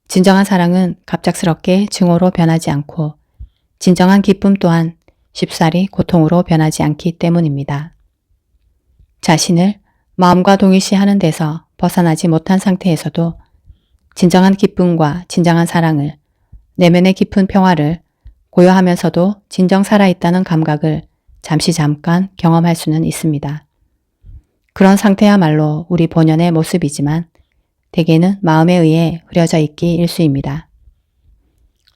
진정한 사랑은 갑작스럽게 증오로 변하지 않고 진정한 기쁨 또한 쉽사리 고통으로 변하지 않기 때문입니다. 자신을 마음과 동일시하는 데서 벗어나지 못한 상태에서도 진정한 기쁨과 진정한 사랑을, 내면의 깊은 평화를 고요하면서도 진정 살아있다는 감각을 잠깐 경험할 수는 있습니다. 그런 상태야말로 우리 본연의 모습이지만 대개는 마음에 의해 흐려져 있기 일쑤입니다.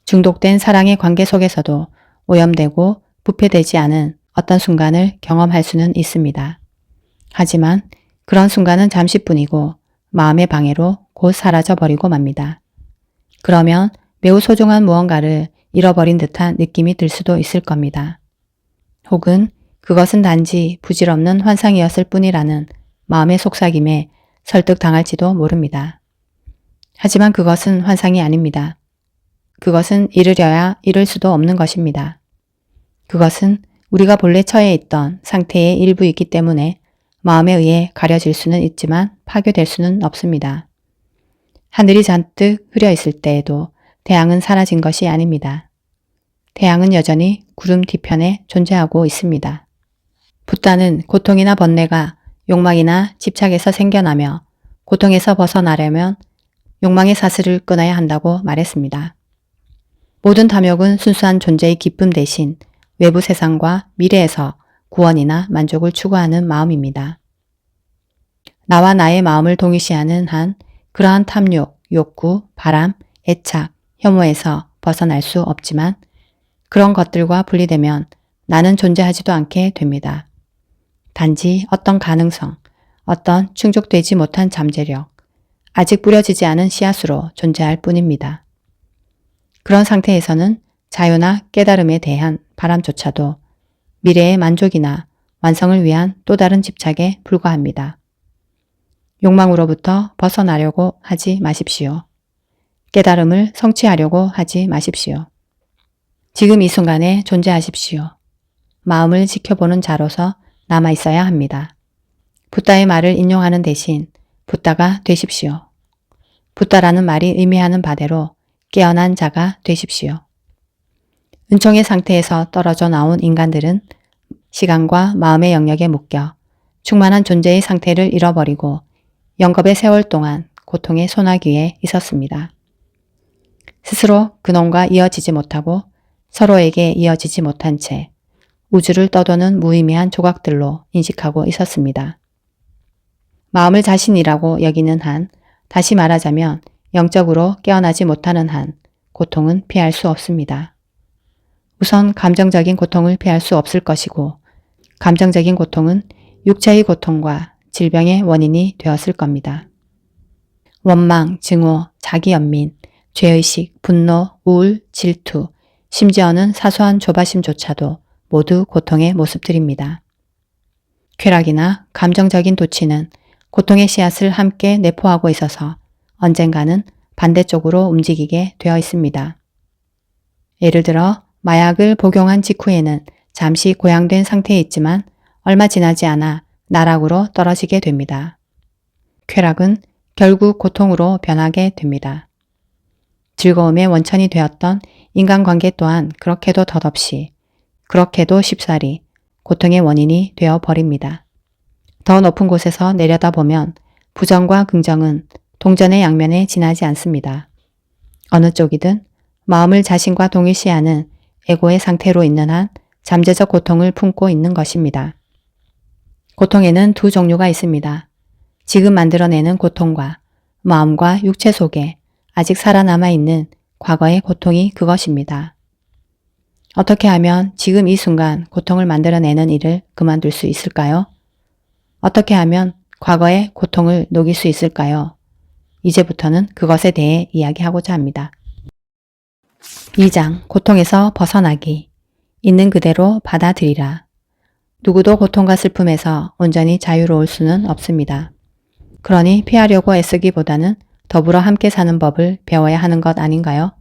중독된 사랑의 관계 속에서도 오염되고 부패되지 않은 어떤 순간을 경험할 수는 있습니다. 하지만 그런 순간은 잠시뿐이고 마음의 방해로 곧 사라져 버리고 맙니다. 그러면 매우 소중한 무언가를 잃어버린 듯한 느낌이 들 수도 있을 겁니다. 혹은 그것은 단지 부질없는 환상이었을 뿐이라는 마음의 속삭임에 설득당할지도 모릅니다. 하지만 그것은 환상이 아닙니다. 그것은 잃으려야 잃을 수도 없는 것입니다. 그것은 우리가 본래 처해 있던 상태의 일부이기 때문에 마음에 의해 가려질 수는 있지만 파괴될 수는 없습니다. 하늘이 잔뜩 흐려 있을 때에도 태양은 사라진 것이 아닙니다. 태양은 여전히 구름 뒤편에 존재하고 있습니다. 붓다는 고통이나 번뇌가 욕망이나 집착에서 생겨나며 고통에서 벗어나려면 욕망의 사슬을 끊어야 한다고 말했습니다. 모든 탐욕은 순수한 존재의 기쁨 대신 외부 세상과 미래에서 구원이나 만족을 추구하는 마음입니다. 나와 나의 마음을 동일시하는 한 그러한 탐욕, 욕구, 바람, 애착, 혐오에서 벗어날 수 없지만 그런 것들과 분리되면 나는 존재하지도 않게 됩니다. 단지 어떤 가능성, 어떤 충족되지 못한 잠재력, 아직 뿌려지지 않은 씨앗으로 존재할 뿐입니다. 그런 상태에서는 자유나 깨달음에 대한 바람조차도 미래의 만족이나 완성을 위한 또 다른 집착에 불과합니다. 욕망으로부터 벗어나려고 하지 마십시오. 깨달음을 성취하려고 하지 마십시오. 지금 이 순간에 존재하십시오. 마음을 지켜보는 자로서 남아 있어야 합니다. 붓다의 말을 인용하는 대신 붓다가 되십시오. 붓다라는 말이 의미하는 바대로 깨어난 자가 되십시오. 은총의 상태에서 떨어져 나온 인간들은 시간과 마음의 영역에 묶여 충만한 존재의 상태를 잃어버리고 영겁의 세월 동안 고통의 소나기에 있었습니다. 스스로 근원과 이어지지 못하고 서로에게 이어지지 못한 채 우주를 떠도는 무의미한 조각들로 인식하고 있었습니다. 마음을 자신이라고 여기는 한, 다시 말하자면 영적으로 깨어나지 못하는 한 고통은 피할 수 없습니다. 우선 감정적인 고통을 피할 수 없을 것이고 감정적인 고통은 육체의 고통과 질병의 원인이 되었을 겁니다. 원망, 증오, 자기연민, 죄의식, 분노, 우울, 질투, 심지어는 사소한 조바심조차도 모두 고통의 모습들입니다. 쾌락이나 감정적인 도취는 고통의 씨앗을 함께 내포하고 있어서 언젠가는 반대쪽으로 움직이게 되어 있습니다. 예를 들어 마약을 복용한 직후에는 잠시 고양된 상태에 있지만 얼마 지나지 않아 나락으로 떨어지게 됩니다. 쾌락은 결국 고통으로 변하게 됩니다. 즐거움의 원천이 되었던 인간관계 또한 그렇게도 덧없이, 그렇게도 쉽사리 고통의 원인이 되어 버립니다. 더 높은 곳에서 내려다보면 부정과 긍정은 동전의 양면에 지나지 않습니다. 어느 쪽이든 마음을 자신과 동일시하는 에고의 상태로 있는 한 잠재적 고통을 품고 있는 것입니다. 고통에는 두 종류가 있습니다. 지금 만들어내는 고통과 마음과 육체 속에 아직 살아남아 있는 과거의 고통이 그것입니다. 어떻게 하면 지금 이 순간 고통을 만들어내는 일을 그만둘 수 있을까요? 어떻게 하면 과거의 고통을 녹일 수 있을까요? 이제부터는 그것에 대해 이야기하고자 합니다. 2장 고통에서 벗어나기. 있는 그대로 받아들이라. 누구도 고통과 슬픔에서 온전히 자유로울 수는 없습니다. 그러니 피하려고 애쓰기보다는 더불어 함께 사는 법을 배워야 하는 것 아닌가요?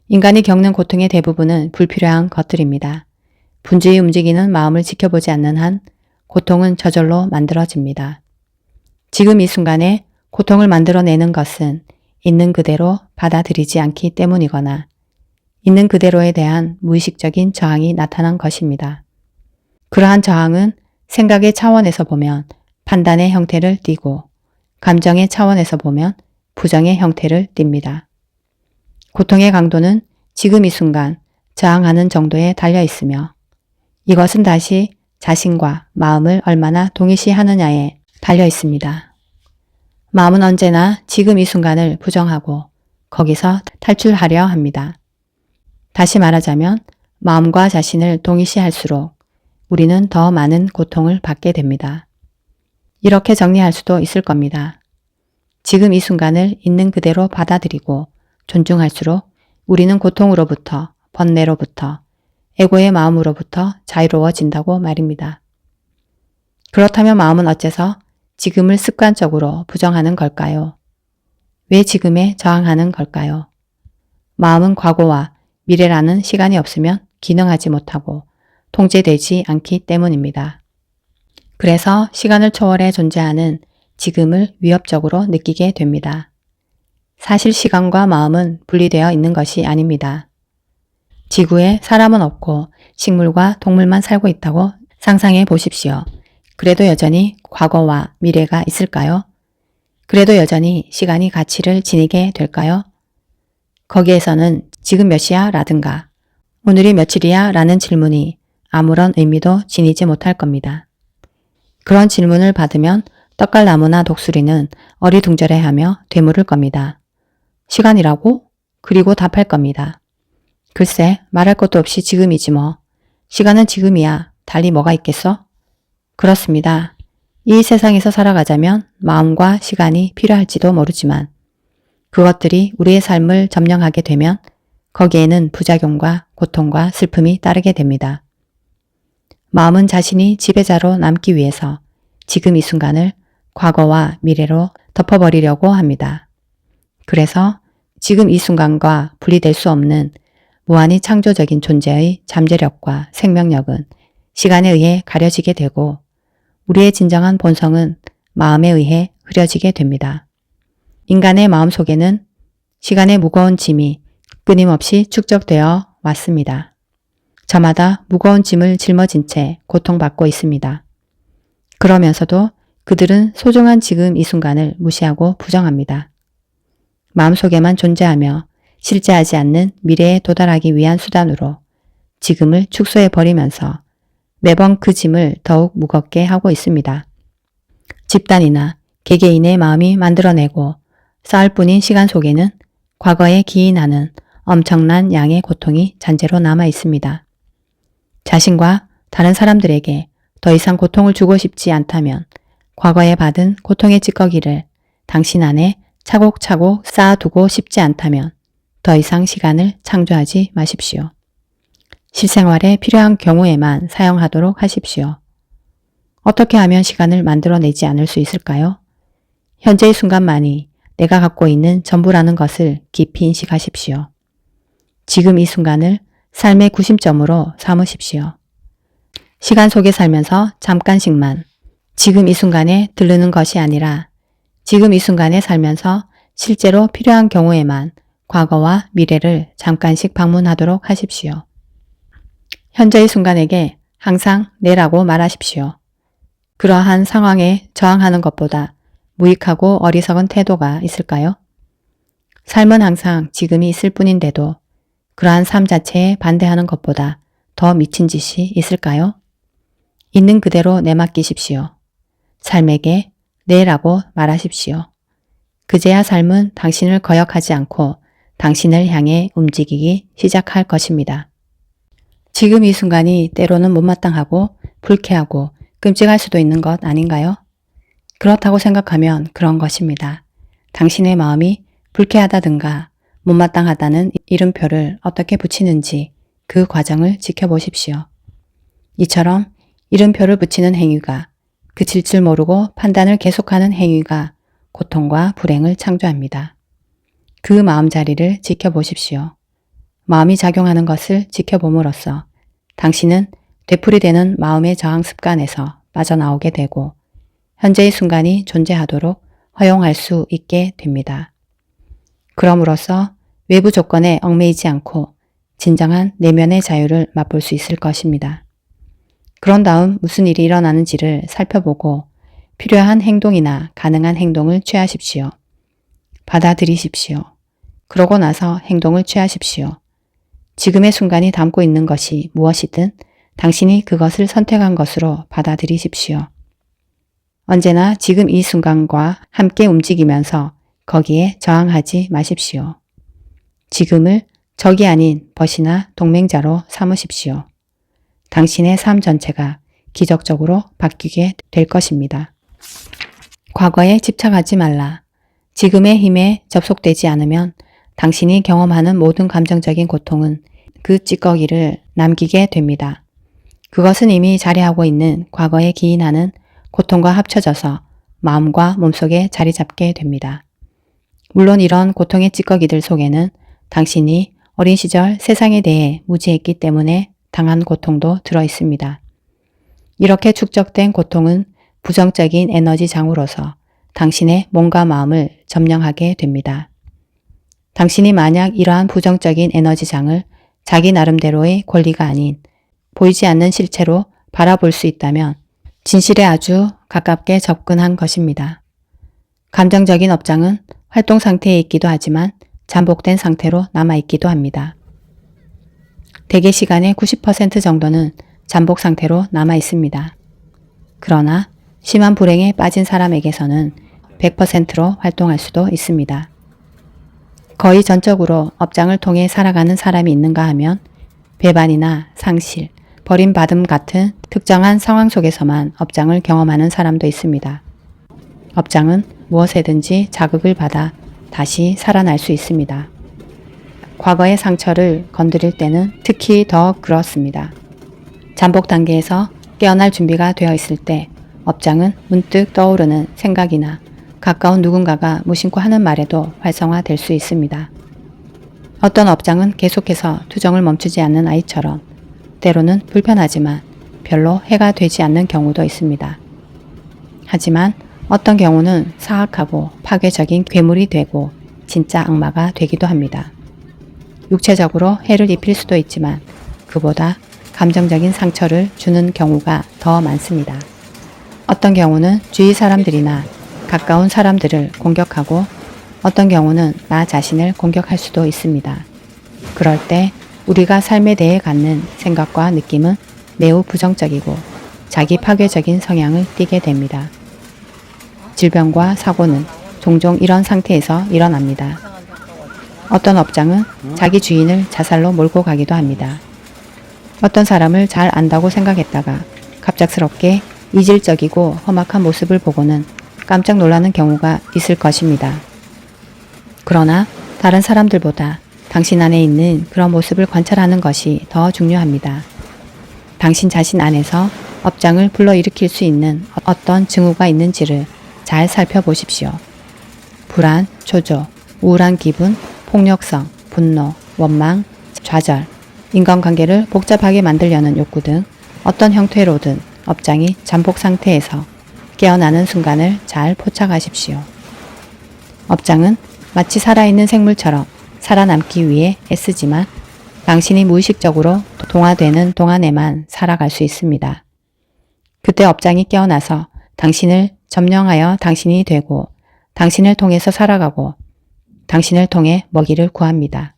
인간이 겪는 고통의 대부분은 불필요한 것들입니다. 분주히 움직이는 마음을 지켜보지 않는 한 고통은 저절로 만들어집니다. 지금 이 순간에 고통을 만들어내는 것은 있는 그대로 받아들이지 않기 때문이거나 있는 그대로에 대한 무의식적인 저항이 나타난 것입니다. 그러한 저항은 생각의 차원에서 보면 판단의 형태를 띠고 감정의 차원에서 보면 부정의 형태를 띱니다. 고통의 강도는 지금 이 순간 저항하는 정도에 달려 있으며 이것은 다시 자신과 마음을 얼마나 동일시하느냐에 달려 있습니다. 마음은 언제나 지금 이 순간을 부정하고 거기서 탈출하려 합니다. 다시 말하자면 마음과 자신을 동일시할수록 우리는 더 많은 고통을 받게 됩니다. 이렇게 정리할 수도 있을 겁니다. 지금 이 순간을 있는 그대로 받아들이고 존중할수록 우리는 고통으로부터, 번뇌로부터, 에고의 마음으로부터 자유로워진다고 말입니다. 그렇다면 마음은 어째서 지금을 습관적으로 부정하는 걸까요? 왜 지금에 저항하는 걸까요? 마음은 과거와 미래라는 시간이 없으면 기능하지 못하고 통제되지 않기 때문입니다. 그래서 시간을 초월해 존재하는 지금을 위협적으로 느끼게 됩니다. 사실 시간과 마음은 분리되어 있는 것이 아닙니다. 지구에 사람은 없고 식물과 동물만 살고 있다고 상상해 보십시오. 그래도 여전히 과거와 미래가 있을까요? 그래도 여전히 시간이 가치를 지니게 될까요? 거기에서는 지금 몇 시야? 라든가 오늘이 며칠이야? 라는 질문이 아무런 의미도 지니지 못할 겁니다. 그런 질문을 받으면 떡갈나무나 독수리는 어리둥절해하며 되물을 겁니다. 시간이라고? 그리고 답할 겁니다. 글쎄 말할 것도 없이 지금이지 뭐. 시간은 지금이야. 달리 뭐가 있겠어? 그렇습니다. 이 세상에서 살아가자면 마음과 시간이 필요할지도 모르지만 그것들이 우리의 삶을 점령하게 되면 거기에는 부작용과 고통과 슬픔이 따르게 됩니다. 마음은 자신이 지배자로 남기 위해서 지금 이 순간을 과거와 미래로 덮어버리려고 합니다. 그래서 지금 이 순간과 분리될 수 없는 무한히 창조적인 존재의 잠재력과 생명력은 시간에 의해 가려지게 되고 우리의 진정한 본성은 마음에 의해 흐려지게 됩니다. 인간의 마음 속에는 시간의 무거운 짐이 끊임없이 축적되어 왔습니다. 저마다 무거운 짐을 짊어진 채 고통받고 있습니다. 그러면서도 그들은 소중한 지금 이 순간을 무시하고 부정합니다. 마음속에만 존재하며 실제하지 않는 미래에 도달하기 위한 수단으로 지금을 축소해 버리면서 매번 그 짐을 더욱 무겁게 하고 있습니다. 집단이나 개개인의 마음이 만들어내고 쌓을 뿐인 시간 속에는 과거에 기인하는 엄청난 양의 고통이 잔재로 남아 있습니다. 자신과 다른 사람들에게 더 이상 고통을 주고 싶지 않다면 과거에 받은 고통의 찌꺼기를 당신 안에 차곡차곡 쌓아두고 싶지 않다면 더 이상 시간을 창조하지 마십시오. 실생활에 필요한 경우에만 사용하도록 하십시오. 어떻게 하면 시간을 만들어내지 않을 수 있을까요? 현재의 순간만이 내가 갖고 있는 전부라는 것을 깊이 인식하십시오. 지금 이 순간을 삶의 구심점으로 삼으십시오. 시간 속에 살면서 잠깐씩만 지금 이 순간에 들르는 것이 아니라 지금 이 순간에 살면서 실제로 필요한 경우에만 과거와 미래를 잠깐씩 방문하도록 하십시오. 현재의 순간에게 항상 내라고 말하십시오. 그러한 상황에 저항하는 것보다 무익하고 어리석은 태도가 있을까요? 삶은 항상 지금이 있을 뿐인데도 그러한 삶 자체에 반대하는 것보다 더 미친 짓이 있을까요? 있는 그대로 내맡기십시오. 삶에게 내라고 말하십시오. 그제야 삶은 당신을 거역하지 않고 당신을 향해 움직이기 시작할 것입니다. 지금 이 순간이 때로는 못마땅하고 불쾌하고 끔찍할 수도 있는 것 아닌가요? 그렇다고 생각하면 그런 것입니다. 당신의 마음이 불쾌하다든가 못마땅하다는 이름표를 어떻게 붙이는지 그 과정을 지켜보십시오. 이처럼 이름표를 붙이는 행위가 그칠 줄 모르고 판단을 계속하는 행위가 고통과 불행을 창조합니다. 그 마음자리를 지켜보십시오. 마음이 작용하는 것을 지켜봄으로써 당신은 되풀이되는 마음의 저항 습관에서 빠져나오게 되고 현재의 순간이 존재하도록 허용할 수 있게 됩니다. 그럼으로써 외부 조건에 얽매이지 않고 진정한 내면의 자유를 맛볼 수 있을 것입니다. 그런 다음 무슨 일이 일어나는지를 살펴보고 필요한 행동이나 가능한 행동을 취하십시오. 받아들이십시오. 그러고 나서 행동을 취하십시오. 지금의 순간이 담고 있는 것이 무엇이든 당신이 그것을 선택한 것으로 받아들이십시오. 언제나 지금 이 순간과 함께 움직이면서 거기에 저항하지 마십시오. 지금을 적이 아닌 벗이나 동맹자로 삼으십시오. 당신의 삶 전체가 기적적으로 바뀌게 될 것입니다. 과거에 집착하지 말라. 지금의 힘에 접속되지 않으면 당신이 경험하는 모든 감정적인 고통은 그 찌꺼기를 남기게 됩니다. 그것은 이미 자리하고 있는 과거에 기인하는 고통과 합쳐져서 마음과 몸속에 자리 잡게 됩니다. 물론 이런 고통의 찌꺼기들 속에는 당신이 어린 시절 세상에 대해 무지했기 때문에 당한 고통도 들어 있습니다. 이렇게 축적된 고통은 부정적인 에너지 장으로서 당신의 몸과 마음을 점령하게 됩니다. 당신이 만약 이러한 부정적인 에너지 장을 자기 나름대로의 권리가 아닌 보이지 않는 실체로 바라볼 수 있다면 진실에 아주 가깝게 접근한 것입니다. 감정적인 업장은 활동 상태에 있기도 하지만 잠복된 상태로 남아있기도 합니다. 대개 시간의 90% 정도는 잠복 상태로 남아 있습니다. 그러나 심한 불행에 빠진 사람에게서는 100%로 활동할 수도 있습니다. 거의 전적으로 업장을 통해 살아가는 사람이 있는가 하면 배반이나 상실, 버림받음 같은 특정한 상황 속에서만 업장을 경험하는 사람도 있습니다. 업장은 무엇에든지 자극을 받아 다시 살아날 수 있습니다. 과거의 상처를 건드릴 때는 특히 더 그렇습니다. 잠복 단계에서 깨어날 준비가 되어 있을 때 업장은 문득 떠오르는 생각이나 가까운 누군가가 무심코 하는 말에도 활성화될 수 있습니다. 어떤 업장은 계속해서 투정을 멈추지 않는 아이처럼 때로는 불편하지만 별로 해가 되지 않는 경우도 있습니다. 하지만 어떤 경우는 사악하고 파괴적인 괴물이 되고 진짜 악마가 되기도 합니다. 육체적으로 해를 입힐 수도 있지만 그보다 감정적인 상처를 주는 경우가 더 많습니다. 어떤 경우는 주위 사람들이나 가까운 사람들을 공격하고 어떤 경우는 나 자신을 공격할 수도 있습니다. 그럴 때 우리가 삶에 대해 갖는 생각과 느낌은 매우 부정적이고 자기 파괴적인 성향을 띠게 됩니다. 질병과 사고는 종종 이런 상태에서 일어납니다. 어떤 업장은 자기 주인을 자살로 몰고 가기도 합니다. 어떤 사람을 잘 안다고 생각했다가 갑작스럽게 이질적이고 험악한 모습을 보고는 깜짝 놀라는 경우가 있을 것입니다. 그러나 다른 사람들보다 당신 안에 있는 그런 모습을 관찰하는 것이 더 중요합니다. 당신 자신 안에서 업장을 불러일으킬 수 있는 어떤 징후가 있는지를 잘 살펴보십시오. 불안, 초조, 우울한 기분, 폭력성, 분노, 원망, 좌절, 인간관계를 복잡하게 만들려는 욕구 등 어떤 형태로든 업장이 잠복 상태에서 깨어나는 순간을 잘 포착하십시오. 업장은 마치 살아있는 생물처럼 살아남기 위해 애쓰지만 당신이 무의식적으로 동화되는 동안에만 살아갈 수 있습니다. 그때 업장이 깨어나서 당신을 점령하여 당신이 되고 당신을 통해서 살아가고 당신을 통해 먹이를 구합니다.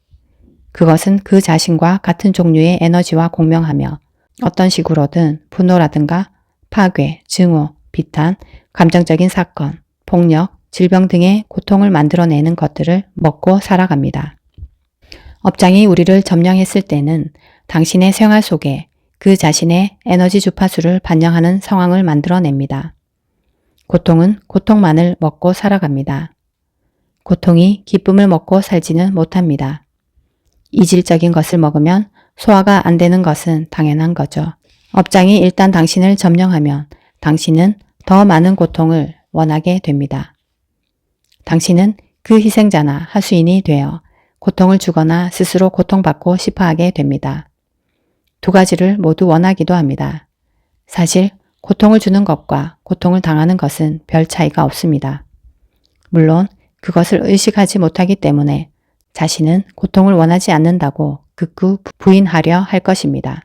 그것은 그 자신과 같은 종류의 에너지와 공명하며 어떤 식으로든 분노라든가 파괴, 증오, 비탄, 감정적인 사건, 폭력, 질병 등의 고통을 만들어내는 것들을 먹고 살아갑니다. 업장이 우리를 점령했을 때는 당신의 생활 속에 그 자신의 에너지 주파수를 반영하는 상황을 만들어냅니다. 고통은 고통만을 먹고 살아갑니다. 고통이 기쁨을 먹고 살지는 못합니다. 이질적인 것을 먹으면 소화가 안 되는 것은 당연한 거죠. 업장이 일단 당신을 점령하면 당신은 더 많은 고통을 원하게 됩니다. 당신은 그 희생자나 하수인이 되어 고통을 주거나 스스로 고통받고 싶어 하게 됩니다. 두 가지를 모두 원하기도 합니다. 사실 고통을 주는 것과 고통을 당하는 것은 별 차이가 없습니다. 물론 그것을 의식하지 못하기 때문에 자신은 고통을 원하지 않는다고 극구 부인하려 할 것입니다.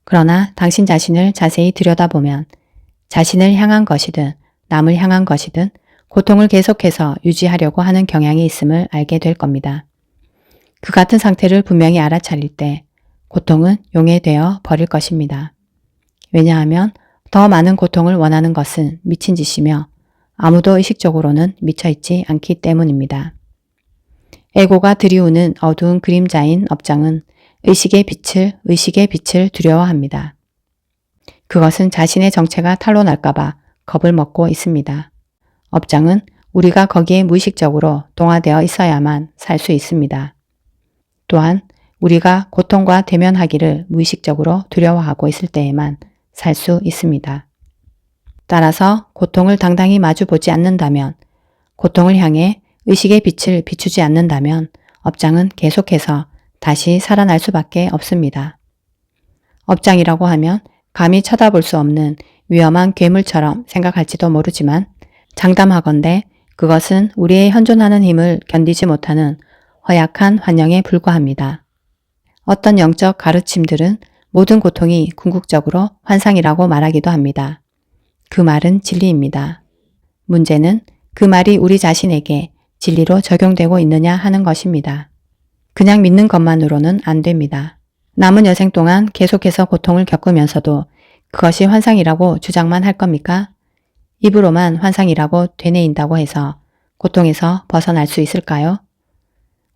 그러나 당신 자신을 자세히 들여다보면 자신을 향한 것이든 남을 향한 것이든 고통을 계속해서 유지하려고 하는 경향이 있음을 알게 될 겁니다. 그 같은 상태를 분명히 알아차릴 때 고통은 용해되어 버릴 것입니다. 왜냐하면 더 많은 고통을 원하는 것은 미친 짓이며 아무도 의식적으로는 미쳐있지 않기 때문입니다. 에고가 들이우는 어두운 그림자인 업장은 의식의 빛을 두려워합니다. 그것은 자신의 정체가 탄로 날까봐 겁을 먹고 있습니다. 업장은 우리가 거기에 무의식적으로 동화되어 있어야만 살 수 있습니다. 또한 우리가 고통과 대면하기를 무의식적으로 두려워하고 있을 때에만 살 수 있습니다. 따라서 고통을 당당히 마주보지 않는다면, 고통을 향해 의식의 빛을 비추지 않는다면 업장은 계속해서 다시 살아날 수밖에 없습니다. 업장이라고 하면 감히 쳐다볼 수 없는 위험한 괴물처럼 생각할지도 모르지만 장담하건대 그것은 우리의 현존하는 힘을 견디지 못하는 허약한 환영에 불과합니다. 어떤 영적 가르침들은 모든 고통이 궁극적으로 환상이라고 말하기도 합니다. 그 말은 진리입니다. 문제는 그 말이 우리 자신에게 진리로 적용되고 있느냐 하는 것입니다. 그냥 믿는 것만으로는 안 됩니다. 남은 여생 동안 계속해서 고통을 겪으면서도 그것이 환상이라고 주장만 할 겁니까? 입으로만 환상이라고 되뇌인다고 해서 고통에서 벗어날 수 있을까요?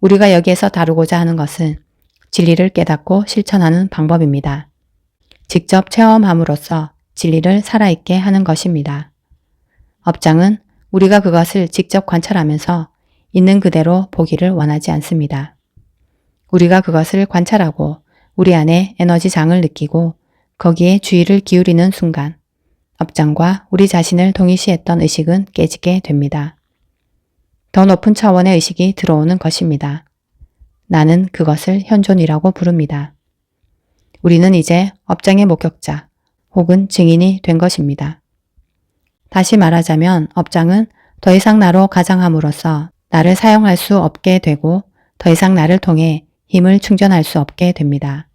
우리가 여기에서 다루고자 하는 것은 진리를 깨닫고 실천하는 방법입니다. 직접 체험함으로써 진리를 살아있게 하는 것입니다. 업장은 우리가 그것을 직접 관찰하면서 있는 그대로 보기를 원하지 않습니다. 우리가 그것을 관찰하고 우리 안에 에너지 장을 느끼고 거기에 주의를 기울이는 순간 업장과 우리 자신을 동일시했던 의식은 깨지게 됩니다. 더 높은 차원의 의식이 들어오는 것입니다. 나는 그것을 현존이라고 부릅니다. 우리는 이제 업장의 목격자 혹은 증인이 된 것입니다. 다시 말하자면 업장은 더 이상 나로 가장함으로써 나를 사용할 수 없게 되고 더 이상 나를 통해 힘을 충전할 수 없게 됩니다.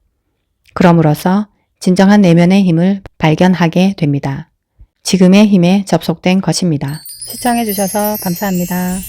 그럼으로써 진정한 내면의 힘을 발견하게 됩니다. 지금의 힘에 접속된 것입니다. 시청해주셔서 감사합니다.